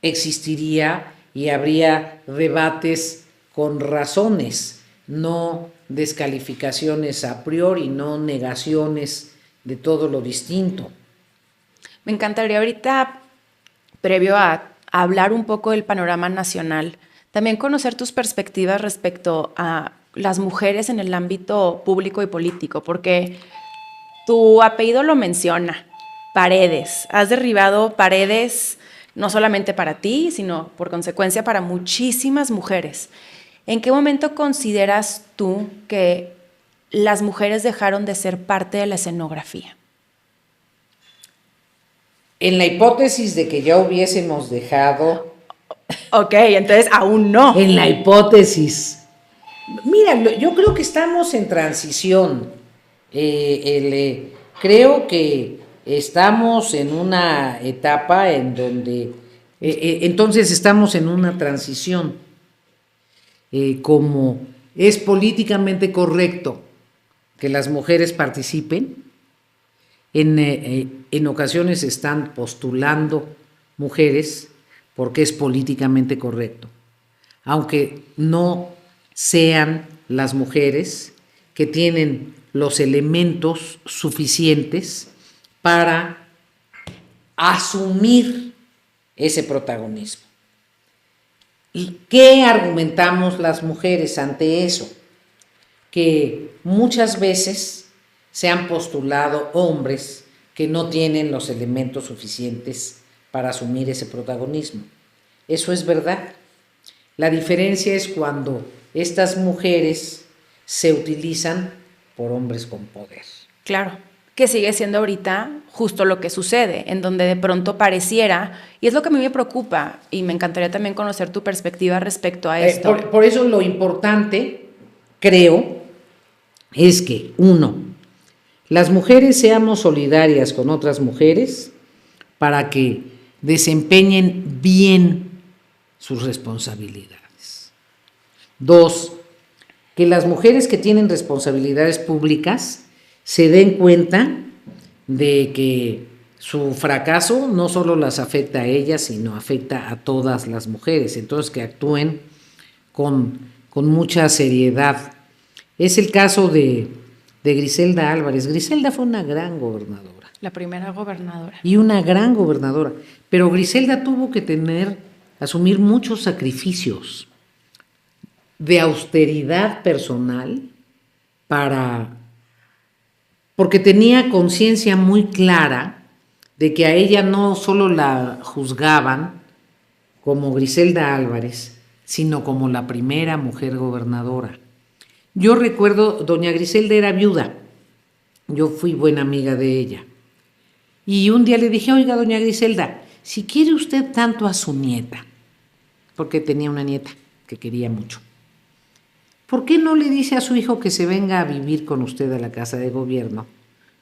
existiría y habría debates con razones, no descalificaciones a priori, no negaciones de todo lo distinto. Me encantaría ahorita, previo a hablar un poco del panorama nacional, también conocer tus perspectivas respecto a las mujeres en el ámbito público y político, porque tu apellido lo menciona, paredes. Has derribado paredes no solamente para ti, sino por consecuencia para muchísimas mujeres. ¿En qué momento consideras tú que las mujeres dejaron de ser parte de la escenografía? En la hipótesis de que ya hubiésemos dejado... Ok, entonces aún no. En la hipótesis... Mira, yo creo que estamos en transición. Creo que estamos en una etapa en donde... entonces estamos en una transición. Como es políticamente correcto que las mujeres participen, en ocasiones están postulando mujeres porque es políticamente correcto, aunque no sean las mujeres que tienen los elementos suficientes para asumir ese protagonismo. ¿Y qué argumentamos las mujeres ante eso? Que muchas veces se han postulado hombres que no tienen los elementos suficientes para asumir ese protagonismo. Eso es verdad. La diferencia es cuando estas mujeres se utilizan por hombres con poder. Claro, que sigue siendo ahorita justo lo que sucede, en donde de pronto pareciera, y es lo que a mí me preocupa, y me encantaría también conocer tu perspectiva respecto a esto. Por eso lo importante, creo, es que, uno, las mujeres seamos solidarias con otras mujeres para que desempeñen bien sus responsabilidades. Dos, que las mujeres que tienen responsabilidades públicas se den cuenta de que su fracaso no solo las afecta a ellas, sino afecta a todas las mujeres, entonces que actúen con mucha seriedad. Es el caso de Griselda Álvarez. Griselda fue una gran gobernadora. La primera gobernadora. Y una gran gobernadora, pero Griselda tuvo que asumir muchos sacrificios de austeridad personal porque tenía conciencia muy clara de que a ella no solo la juzgaban como Griselda Álvarez, sino como la primera mujer gobernadora. Yo recuerdo, doña Griselda era viuda, yo fui buena amiga de ella, y un día le dije, oiga, doña Griselda, si quiere usted tanto a su nieta, porque tenía una nieta que quería mucho, ¿por qué no le dice a su hijo que se venga a vivir con usted a la casa de gobierno,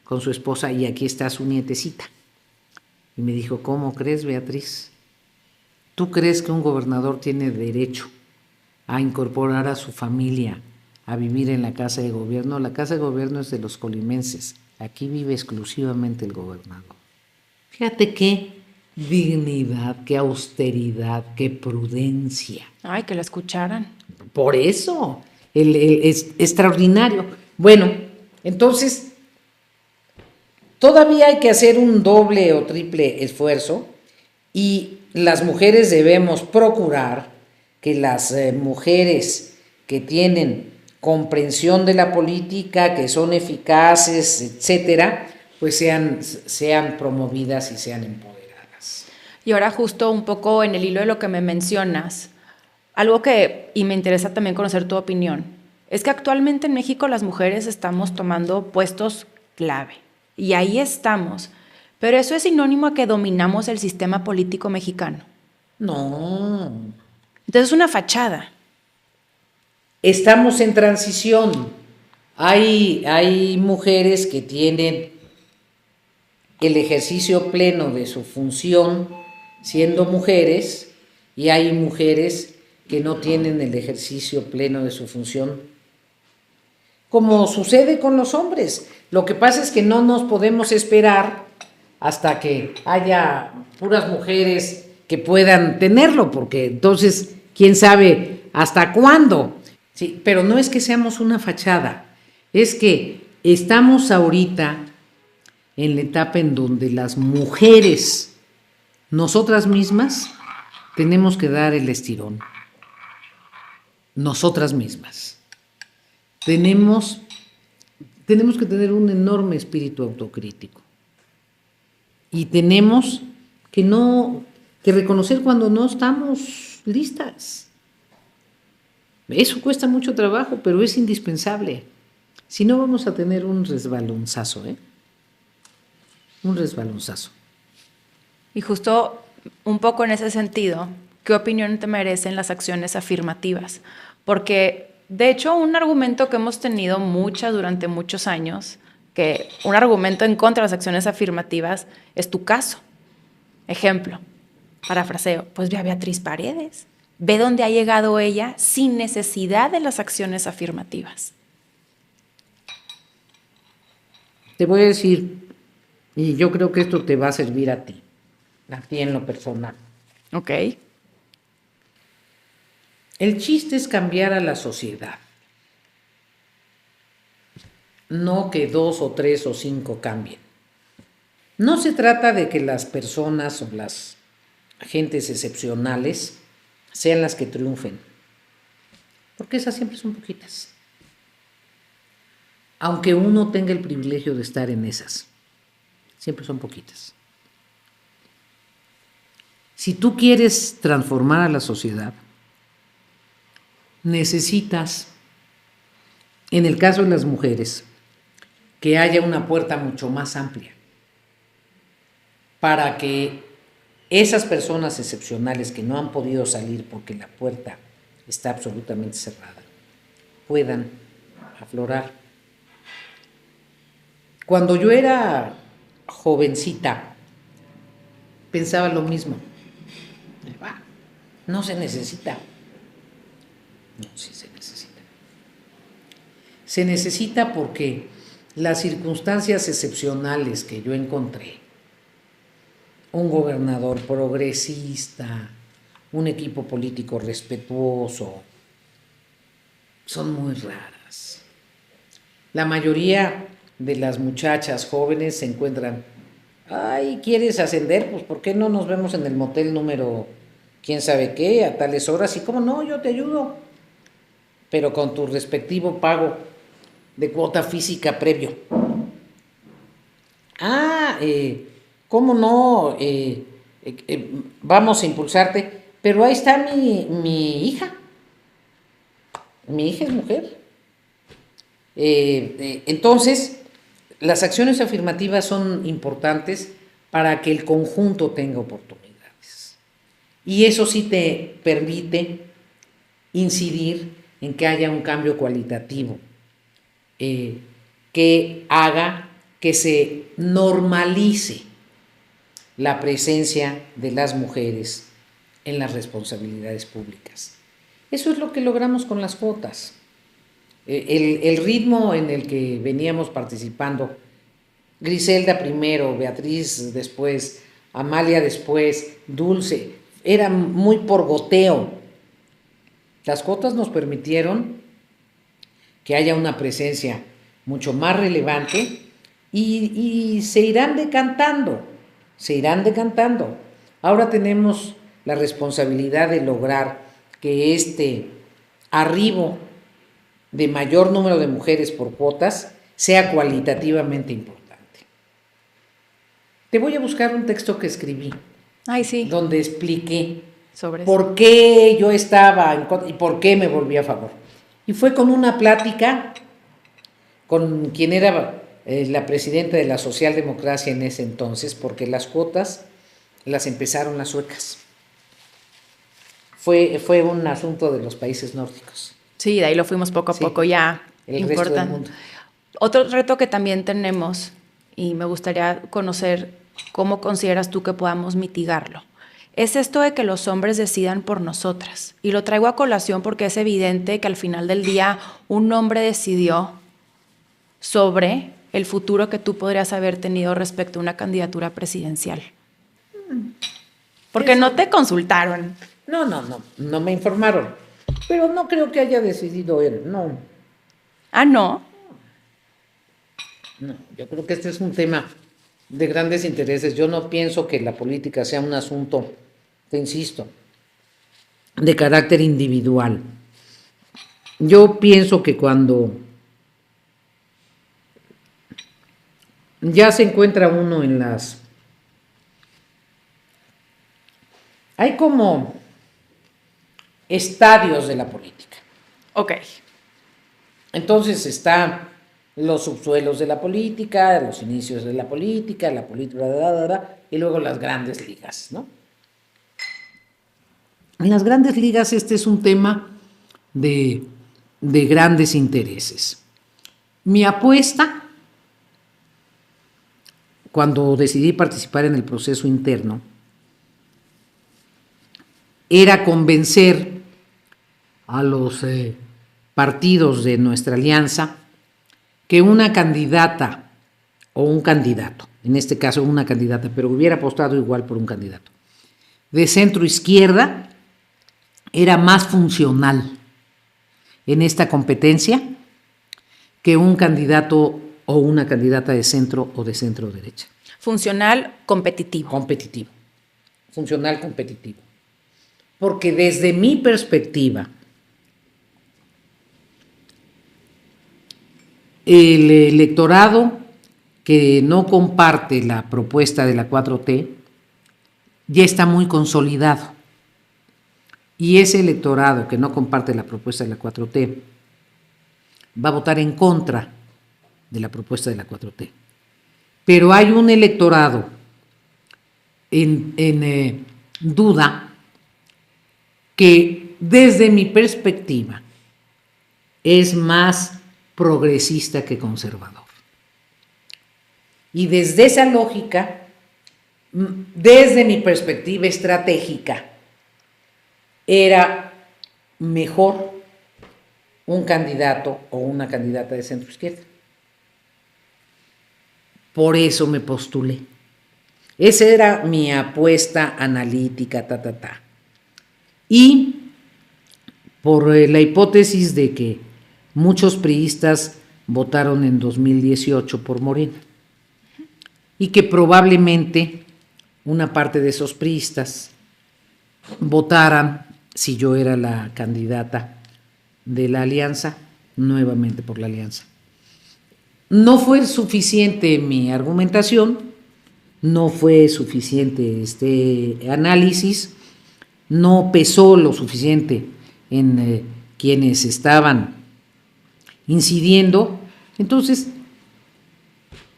con su esposa, y aquí está su nietecita? Y me dijo, ¿cómo crees, Beatriz? ¿Tú crees que un gobernador tiene derecho a incorporar a su familia a vivir en la casa de gobierno? La casa de gobierno es de los colimenses, aquí vive exclusivamente el gobernador. Fíjate qué dignidad, qué austeridad, qué prudencia. Ay, que la escucharan. Por eso, es extraordinario. Bueno, entonces, todavía hay que hacer un doble o triple esfuerzo y las mujeres debemos procurar que las mujeres que tienen comprensión de la política, que son eficaces, etcétera, pues sean promovidas y sean empoderadas. Y ahora justo un poco en el hilo de lo que me mencionas, algo que, y me interesa también conocer tu opinión, es que actualmente en México las mujeres estamos tomando puestos clave, y ahí estamos, pero eso es sinónimo a que dominamos el sistema político mexicano. No. Entonces es una fachada. Estamos en transición. Hay mujeres que tienen el ejercicio pleno de su función siendo mujeres, y hay mujeres que no tienen el ejercicio pleno de su función, como sucede con los hombres. Lo que pasa es que no nos podemos esperar hasta que haya puras mujeres que puedan tenerlo, porque entonces, quién sabe hasta cuándo. Sí, pero no es que seamos una fachada, es que estamos ahorita en la etapa en donde las mujeres, nosotras mismas, tenemos que dar el estirón. Nosotras mismas. Tenemos que tener un enorme espíritu autocrítico. Y tenemos que reconocer cuando no estamos listas. Eso cuesta mucho trabajo, pero es indispensable. Si no, vamos a tener un resbalonzazo, un resbalonzazo. Y justo un poco en ese sentido, ¿qué opinión te merecen las acciones afirmativas? Porque, de hecho, un argumento que hemos tenido durante muchos años, que un argumento en contra de las acciones afirmativas es tu caso. Ejemplo, parafraseo, pues ve a Beatriz Paredes. Ve dónde ha llegado ella sin necesidad de las acciones afirmativas. Te voy a decir, y yo creo que esto te va a servir a ti en lo personal. Ok. El chiste es cambiar a la sociedad. No que 2 o 3 o 5 cambien. No se trata de que las personas o las gentes excepcionales sean las que triunfen, porque esas siempre son poquitas. Aunque uno tenga el privilegio de estar en esas, siempre son poquitas. Si tú quieres transformar a la sociedad, necesitas, en el caso de las mujeres, que haya una puerta mucho más amplia para que esas personas excepcionales que no han podido salir porque la puerta está absolutamente cerrada, puedan aflorar. Cuando yo era jovencita, pensaba lo mismo. No se necesita. No, sí se necesita. Se necesita porque las circunstancias excepcionales que yo encontré, un gobernador progresista, un equipo político respetuoso, son muy raras. La mayoría de las muchachas jóvenes se encuentran, ay, ¿quieres ascender? Pues ¿por qué no nos vemos en el motel número quién sabe qué a tales horas? Y cómo no, yo te ayudo, pero con tu respectivo pago de cuota física previo. ¿Cómo no? Vamos a impulsarte, pero ahí está mi hija. Mi hija es mujer. Entonces, las acciones afirmativas son importantes para que el conjunto tenga oportunidades. Y eso sí te permite incidir en que haya un cambio cualitativo, que haga que se normalice la presencia de las mujeres en las responsabilidades públicas. Eso es lo que logramos con las cuotas. El ritmo en el que veníamos participando, Griselda primero, Beatriz después, Amalia después, Dulce, era muy por goteo. Las cuotas nos permitieron que haya una presencia mucho más relevante y se irán decantando. Ahora tenemos la responsabilidad de lograr que este arribo de mayor número de mujeres por cuotas sea cualitativamente importante. Te voy a buscar un texto que escribí. Ay, sí. Donde expliqué sobre por qué yo estaba en contra y por qué me volví a favor. Y fue con una plática con quien era la presidenta de la socialdemocracia en ese entonces, porque las cuotas las empezaron las suecas. Fue un asunto de los países nórdicos. Sí, de ahí lo fuimos poco a poco ya el resto del mundo. Otro reto que también tenemos y me gustaría conocer cómo consideras tú que podamos mitigarlo. Es esto de que los hombres decidan por nosotras. Y lo traigo a colación porque es evidente que al final del día un hombre decidió sobre el futuro que tú podrías haber tenido respecto a una candidatura presidencial. Porque no te consultaron. No me informaron. Pero no creo que haya decidido él, no. Ah, ¿no? No, yo creo que este es un tema de grandes intereses. Yo no pienso que la política sea un asunto, te insisto, de carácter individual. Yo pienso que cuando ya se encuentra uno en las... Hay como estadios de la política. Ok. Entonces están los subsuelos de la política, los inicios de la política, y luego las grandes ligas, ¿no? En las grandes ligas este es un tema de grandes intereses. Mi apuesta, cuando decidí participar en el proceso interno, era convencer a los partidos de nuestra alianza que una candidata o un candidato, en este caso una candidata, pero hubiera apostado igual por un candidato, de centro izquierda era más funcional en esta competencia que un candidato o una candidata de centro o de centro derecha. Funcional, competitivo. Competitivo. Funcional, competitivo. Porque desde mi perspectiva, el electorado que no comparte la propuesta de la 4T ya está muy consolidado. Y ese electorado que no comparte la propuesta de la 4T va a votar en contra de la propuesta de la 4T. Pero hay un electorado en duda que desde mi perspectiva es más progresista que conservador. Y desde esa lógica, desde mi perspectiva estratégica, era mejor un candidato o una candidata de centro izquierda. Por eso me postulé. Esa era mi apuesta analítica, Y por la hipótesis de que muchos priistas votaron en 2018 por Morena y que probablemente una parte de esos priistas votaran, si yo era la candidata de la alianza, nuevamente por la alianza. No fue suficiente mi argumentación, no fue suficiente este análisis, no pesó lo suficiente en quienes estaban incidiendo. Entonces,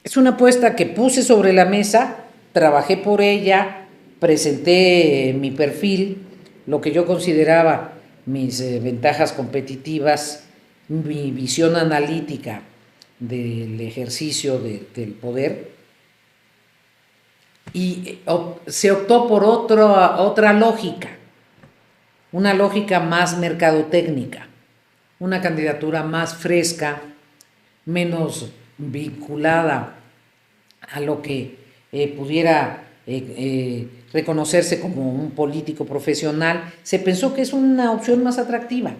es una apuesta que puse sobre la mesa, trabajé por ella, presenté mi perfil, lo que yo consideraba mis ventajas competitivas, mi visión analítica del ejercicio del poder, y se optó por otra lógica, una lógica más mercadotécnica, una candidatura más fresca, menos vinculada a lo que pudiera reconocerse como un político profesional. Se pensó que es una opción más atractiva.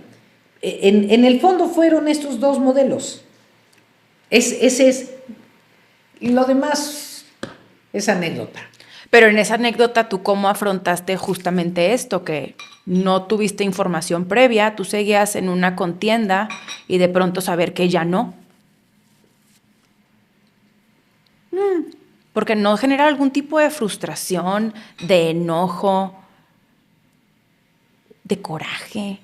En el fondo fueron estos dos modelos. Ese es. Lo demás es anécdota. Pero en esa anécdota, ¿tú cómo afrontaste justamente esto? Que no tuviste información previa, tú seguías en una contienda y de pronto saber que ya no. Porque no genera algún tipo de frustración, de enojo, de coraje.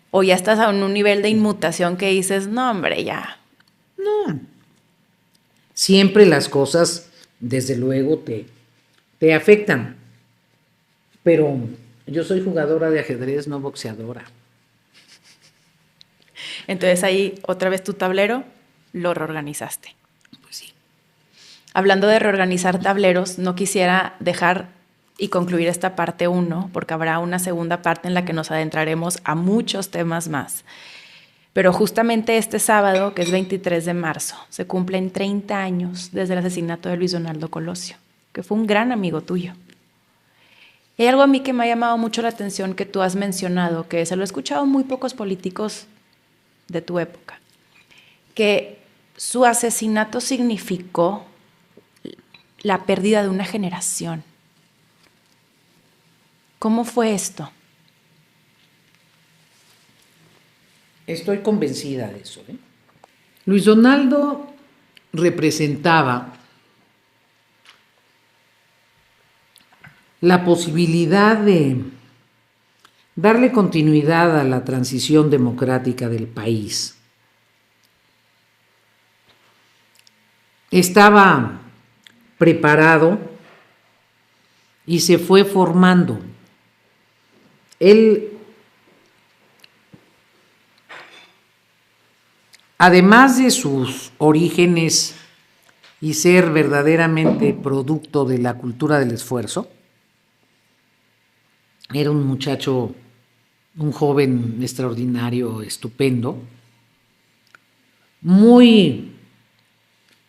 O ya estás a un nivel de inmutación que dices, no, hombre, ya. No. Siempre las cosas, desde luego, te afectan. Pero yo soy jugadora de ajedrez, no boxeadora. Entonces ahí, otra vez tu tablero, lo reorganizaste. hablando de reorganizar tableros, no quisiera dejar y concluir esta parte 1, porque habrá una segunda parte en la que nos adentraremos a muchos temas más. Pero justamente este sábado, que es 23 de marzo, se cumplen 30 años desde el asesinato de Luis Donaldo Colosio, que fue un gran amigo tuyo. Y hay algo a mí que me ha llamado mucho la atención que tú has mencionado, que se lo he escuchado muy pocos políticos de tu época, que su asesinato significó la pérdida de una generación. ¿Cómo fue esto? Estoy convencida de eso, ¿eh? Luis Donaldo representaba la posibilidad de darle continuidad a la transición democrática del país. Estaba preparado y se fue formando. Él, además de sus orígenes y ser verdaderamente producto de la cultura del esfuerzo, era un muchacho, un joven extraordinario, estupendo, muy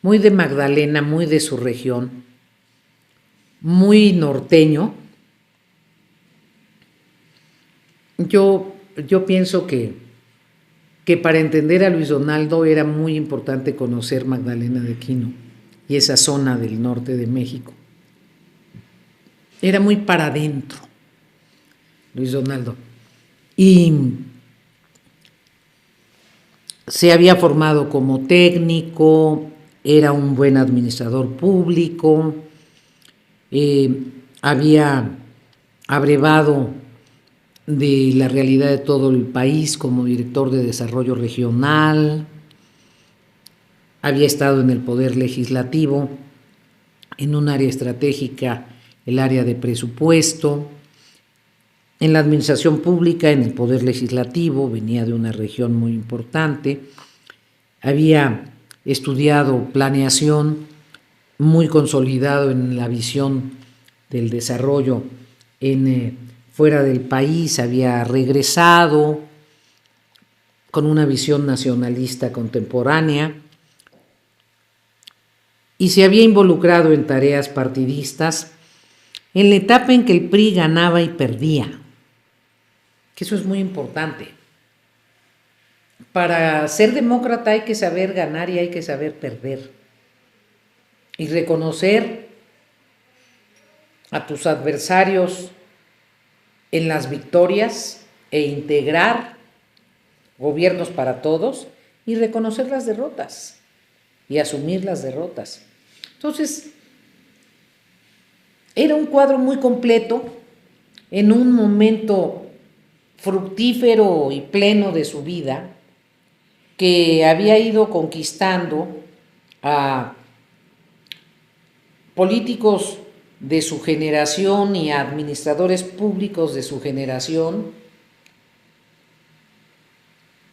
de Magdalena, muy de su región, muy norteño. Yo pienso que para entender a Luis Donaldo era muy importante conocer Magdalena de Quino y esa zona del norte de México. Era muy para adentro, Luis Donaldo. Y se había formado como técnico, era un buen administrador público, había abrevado de la realidad de todo el país como director de desarrollo regional, había estado en el poder legislativo, en un área estratégica, el área de presupuesto, en la administración pública, en el poder legislativo, venía de una región muy importante, había estudiado planeación, muy consolidado en la visión del desarrollo fuera del país, había regresado con una visión nacionalista contemporánea y se había involucrado en tareas partidistas en la etapa en que el PRI ganaba y perdía, que eso es muy importante. Para ser demócrata hay que saber ganar y hay que saber perder y reconocer a tus adversarios en las victorias e integrar gobiernos para todos y reconocer las derrotas y asumir las derrotas. Entonces, era un cuadro muy completo en un momento fructífero y pleno de su vida, que había ido conquistando a políticos de su generación y a administradores públicos de su generación.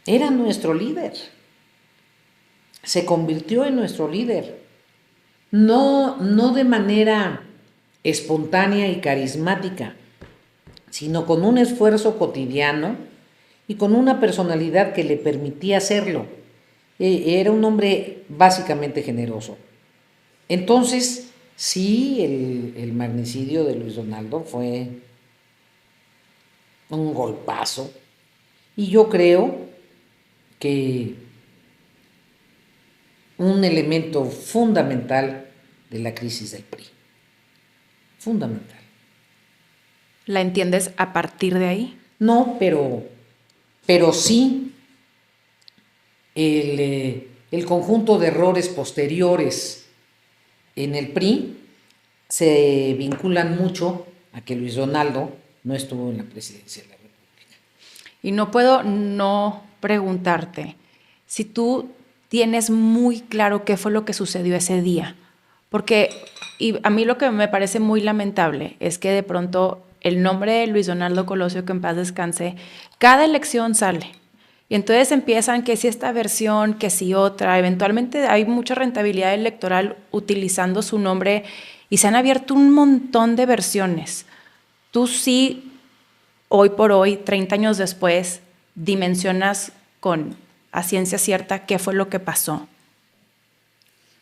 Era nuestro líder, se convirtió en nuestro líder, no de manera espontánea y carismática, sino con un esfuerzo cotidiano y con una personalidad que le permitía hacerlo. Era un hombre básicamente generoso. Entonces, sí, el magnicidio de Luis Donaldo fue un golpazo, y yo creo que un elemento fundamental de la crisis del PRI. Fundamental. ¿La entiendes a partir de ahí? No, pero sí el conjunto de errores posteriores en el PRI se vinculan mucho a que Luis Donaldo no estuvo en la presidencia de la República. Y no puedo no preguntarte si tú tienes muy claro qué fue lo que sucedió ese día, porque y a mí lo que me parece muy lamentable es que de pronto el nombre de Luis Donaldo Colosio, que en paz descanse, cada elección sale. Y entonces empiezan que si esta versión, que si otra, eventualmente hay mucha rentabilidad electoral utilizando su nombre y se han abierto un montón de versiones. Tú sí, hoy por hoy, 30 años después, dimensionas a ciencia cierta qué fue lo que pasó.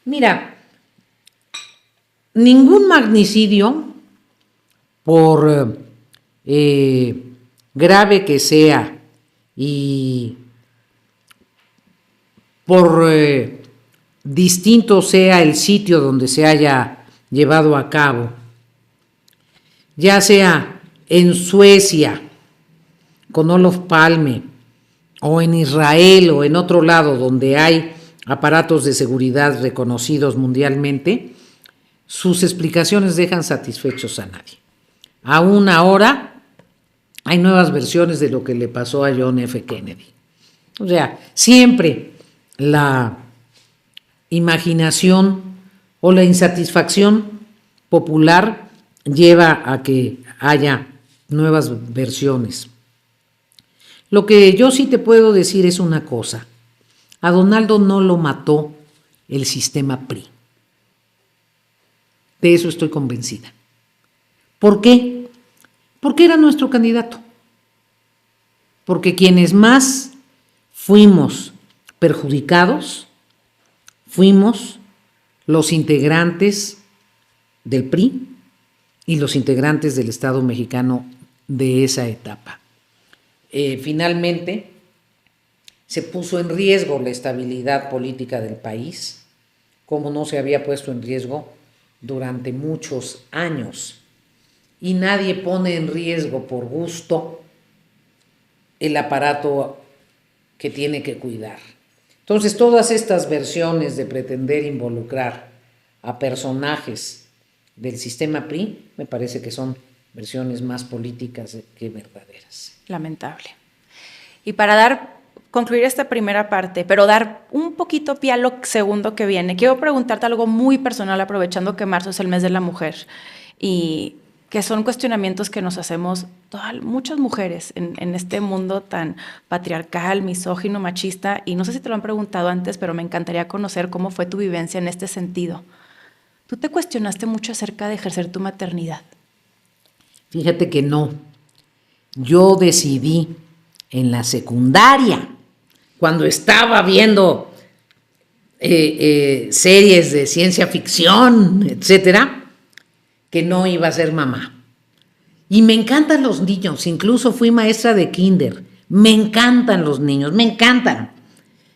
Mira, ningún magnicidio, por grave que sea y por distinto sea el sitio donde se haya llevado a cabo, ya sea en Suecia con Olof Palme, o en Israel o en otro lado donde hay aparatos de seguridad reconocidos mundialmente, sus explicaciones dejan satisfechos a nadie. Aún ahora hay nuevas versiones de lo que le pasó a John F. Kennedy. O sea, siempre la imaginación o la insatisfacción popular lleva a que haya nuevas versiones. Lo que yo sí te puedo decir es una cosa: a Donaldo no lo mató el sistema PRI. De eso estoy convencida. ¿Por qué? Porque era nuestro candidato. Porque quienes más fuimos perjudicados fuimos los integrantes del PRI y los integrantes del Estado mexicano de esa etapa. Finalmente, se puso en riesgo la estabilidad política del país, como no se había puesto en riesgo durante muchos años. Y nadie pone en riesgo por gusto el aparato que tiene que cuidar. Entonces, todas estas versiones de pretender involucrar a personajes del sistema PRI, me parece que son versiones más políticas que verdaderas. Lamentable. Y para concluir esta primera parte, pero dar un poquito pie a lo segundo que viene, quiero preguntarte algo muy personal, aprovechando que marzo es el mes de la mujer, y que son cuestionamientos que nos hacemos muchas mujeres en este mundo tan patriarcal, misógino, machista, y no sé si te lo han preguntado antes, pero me encantaría conocer cómo fue tu vivencia en este sentido. ¿Tú te cuestionaste mucho acerca de ejercer tu maternidad? Fíjate que no. Yo decidí en la secundaria, cuando estaba viendo series de ciencia ficción, etcétera, que no iba a ser mamá. Y me encantan los niños, incluso fui maestra de kinder. Me encantan los niños, me encantan.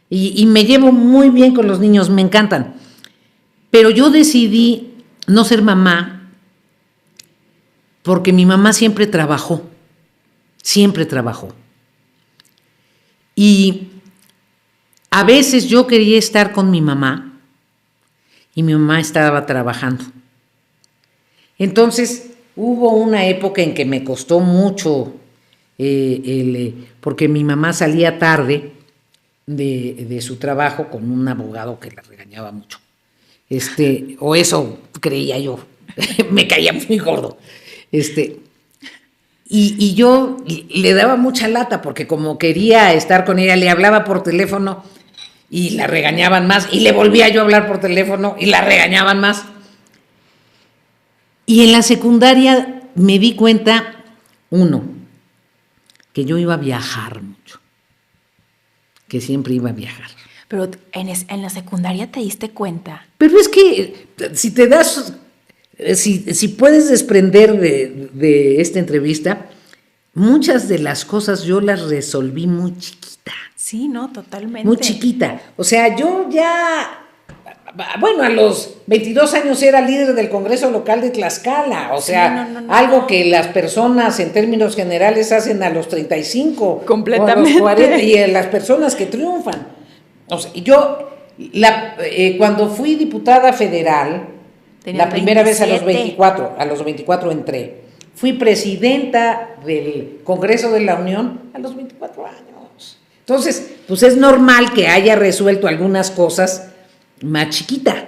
Y me llevo muy bien con los niños, me encantan. Pero yo decidí no ser mamá porque mi mamá siempre trabajó. Y a veces yo quería estar con mi mamá y mi mamá estaba trabajando. Entonces hubo una época en que me costó mucho, porque mi mamá salía tarde de su trabajo con un abogado que la regañaba mucho. O eso creía yo, me caía muy gordo. Y yo le daba mucha lata porque como quería estar con ella, le hablaba por teléfono y la regañaban más, y le volvía yo a hablar por teléfono y la regañaban más. Y en la secundaria me di cuenta, que yo iba a viajar mucho, que siempre iba a viajar. Pero en la secundaria te diste cuenta. Pero es que si puedes desprender de esta entrevista, muchas de las cosas yo las resolví muy chiquita. Sí, no, totalmente. Muy chiquita. O sea, yo ya, a los 22 años era líder del Congreso Local de Tlaxcala. O sea, sí, algo que las personas en términos generales hacen a los 35. Completamente. O a los 40, y las personas que triunfan. O sea, yo, cuando fui diputada federal, la primera 27. Vez a los 24 entré. Fui presidenta del Congreso de la Unión a los 24 años. Entonces, pues es normal que haya resuelto algunas cosas más chiquita.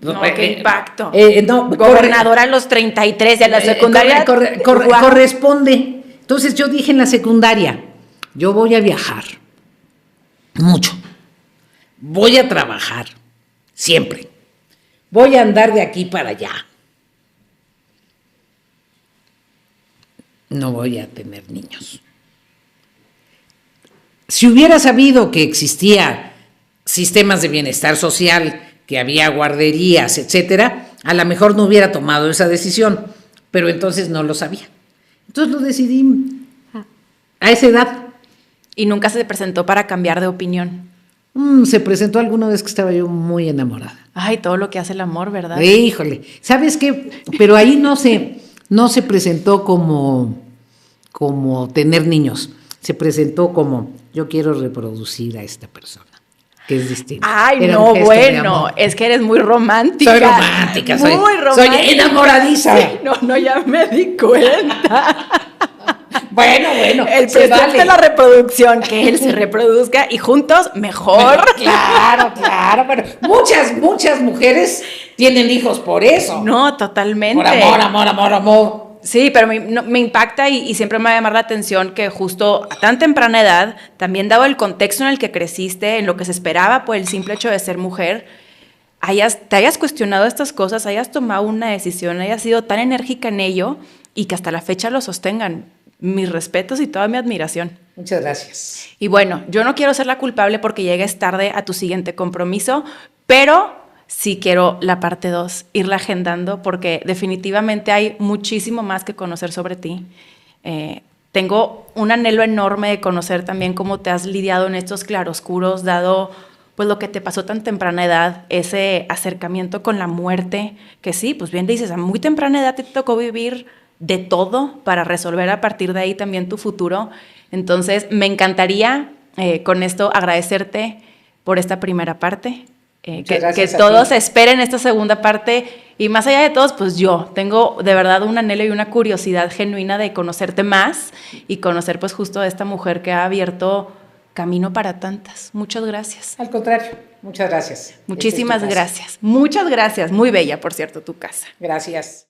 No, qué impacto. Gobernadora a los 33 y a la secundaria. Corresponde. Entonces yo dije en la secundaria, yo voy a viajar. mucho. Voy a trabajar, siempre. Voy a andar de aquí para allá. No voy a tener niños. Si hubiera sabido que existía sistemas de bienestar social, que había guarderías, etcétera, a lo mejor no hubiera tomado esa decisión, pero entonces no lo sabía. Entonces lo decidí a esa edad. Y nunca se presentó para cambiar de opinión. Se presentó alguna vez que estaba yo muy enamorada. Ay, todo lo que hace el amor, ¿verdad? Híjole, ¿sabes qué? Pero ahí no se presentó como tener niños. Se presentó como yo quiero reproducir a esta persona, que es distinto. Ay, Era no, bueno, es que eres muy romántica. Soy romántica, muy romántica. Soy enamoradiza. Sí, no, ya me di cuenta. Bueno, el presente de la reproducción, que él se reproduzca y juntos mejor. Bueno, claro, pero muchas mujeres tienen hijos por eso. No, totalmente. Por amor. Sí, pero me impacta y siempre me va a llamar la atención que justo a tan temprana edad, también dado el contexto en el que creciste, en lo que se esperaba por el simple hecho de ser mujer, te hayas cuestionado estas cosas, hayas tomado una decisión, hayas sido tan enérgica en ello y que hasta la fecha lo sostengan. Mis respetos y toda mi admiración. Muchas gracias. Y bueno, yo no quiero ser la culpable porque llegues tarde a tu siguiente compromiso, pero sí quiero la parte 2, irla agendando porque definitivamente hay muchísimo más que conocer sobre ti. Tengo un anhelo enorme de conocer también cómo te has lidiado en estos claroscuros, dado pues lo que te pasó tan temprana edad, ese acercamiento con la muerte, que sí, pues bien dices, a muy temprana edad te tocó vivir de todo para resolver a partir de ahí también tu futuro. Entonces, me encantaría con esto agradecerte por esta primera parte, que todos esperen esta segunda parte y más allá de todos, pues yo tengo de verdad un anhelo y una curiosidad genuina de conocerte más y conocer pues justo a esta mujer que ha abierto camino para tantas. Muchas gracias. Al contrario, muchas gracias. Muchísimas gracias. Muchas gracias. Muy bella, por cierto, tu casa. Gracias.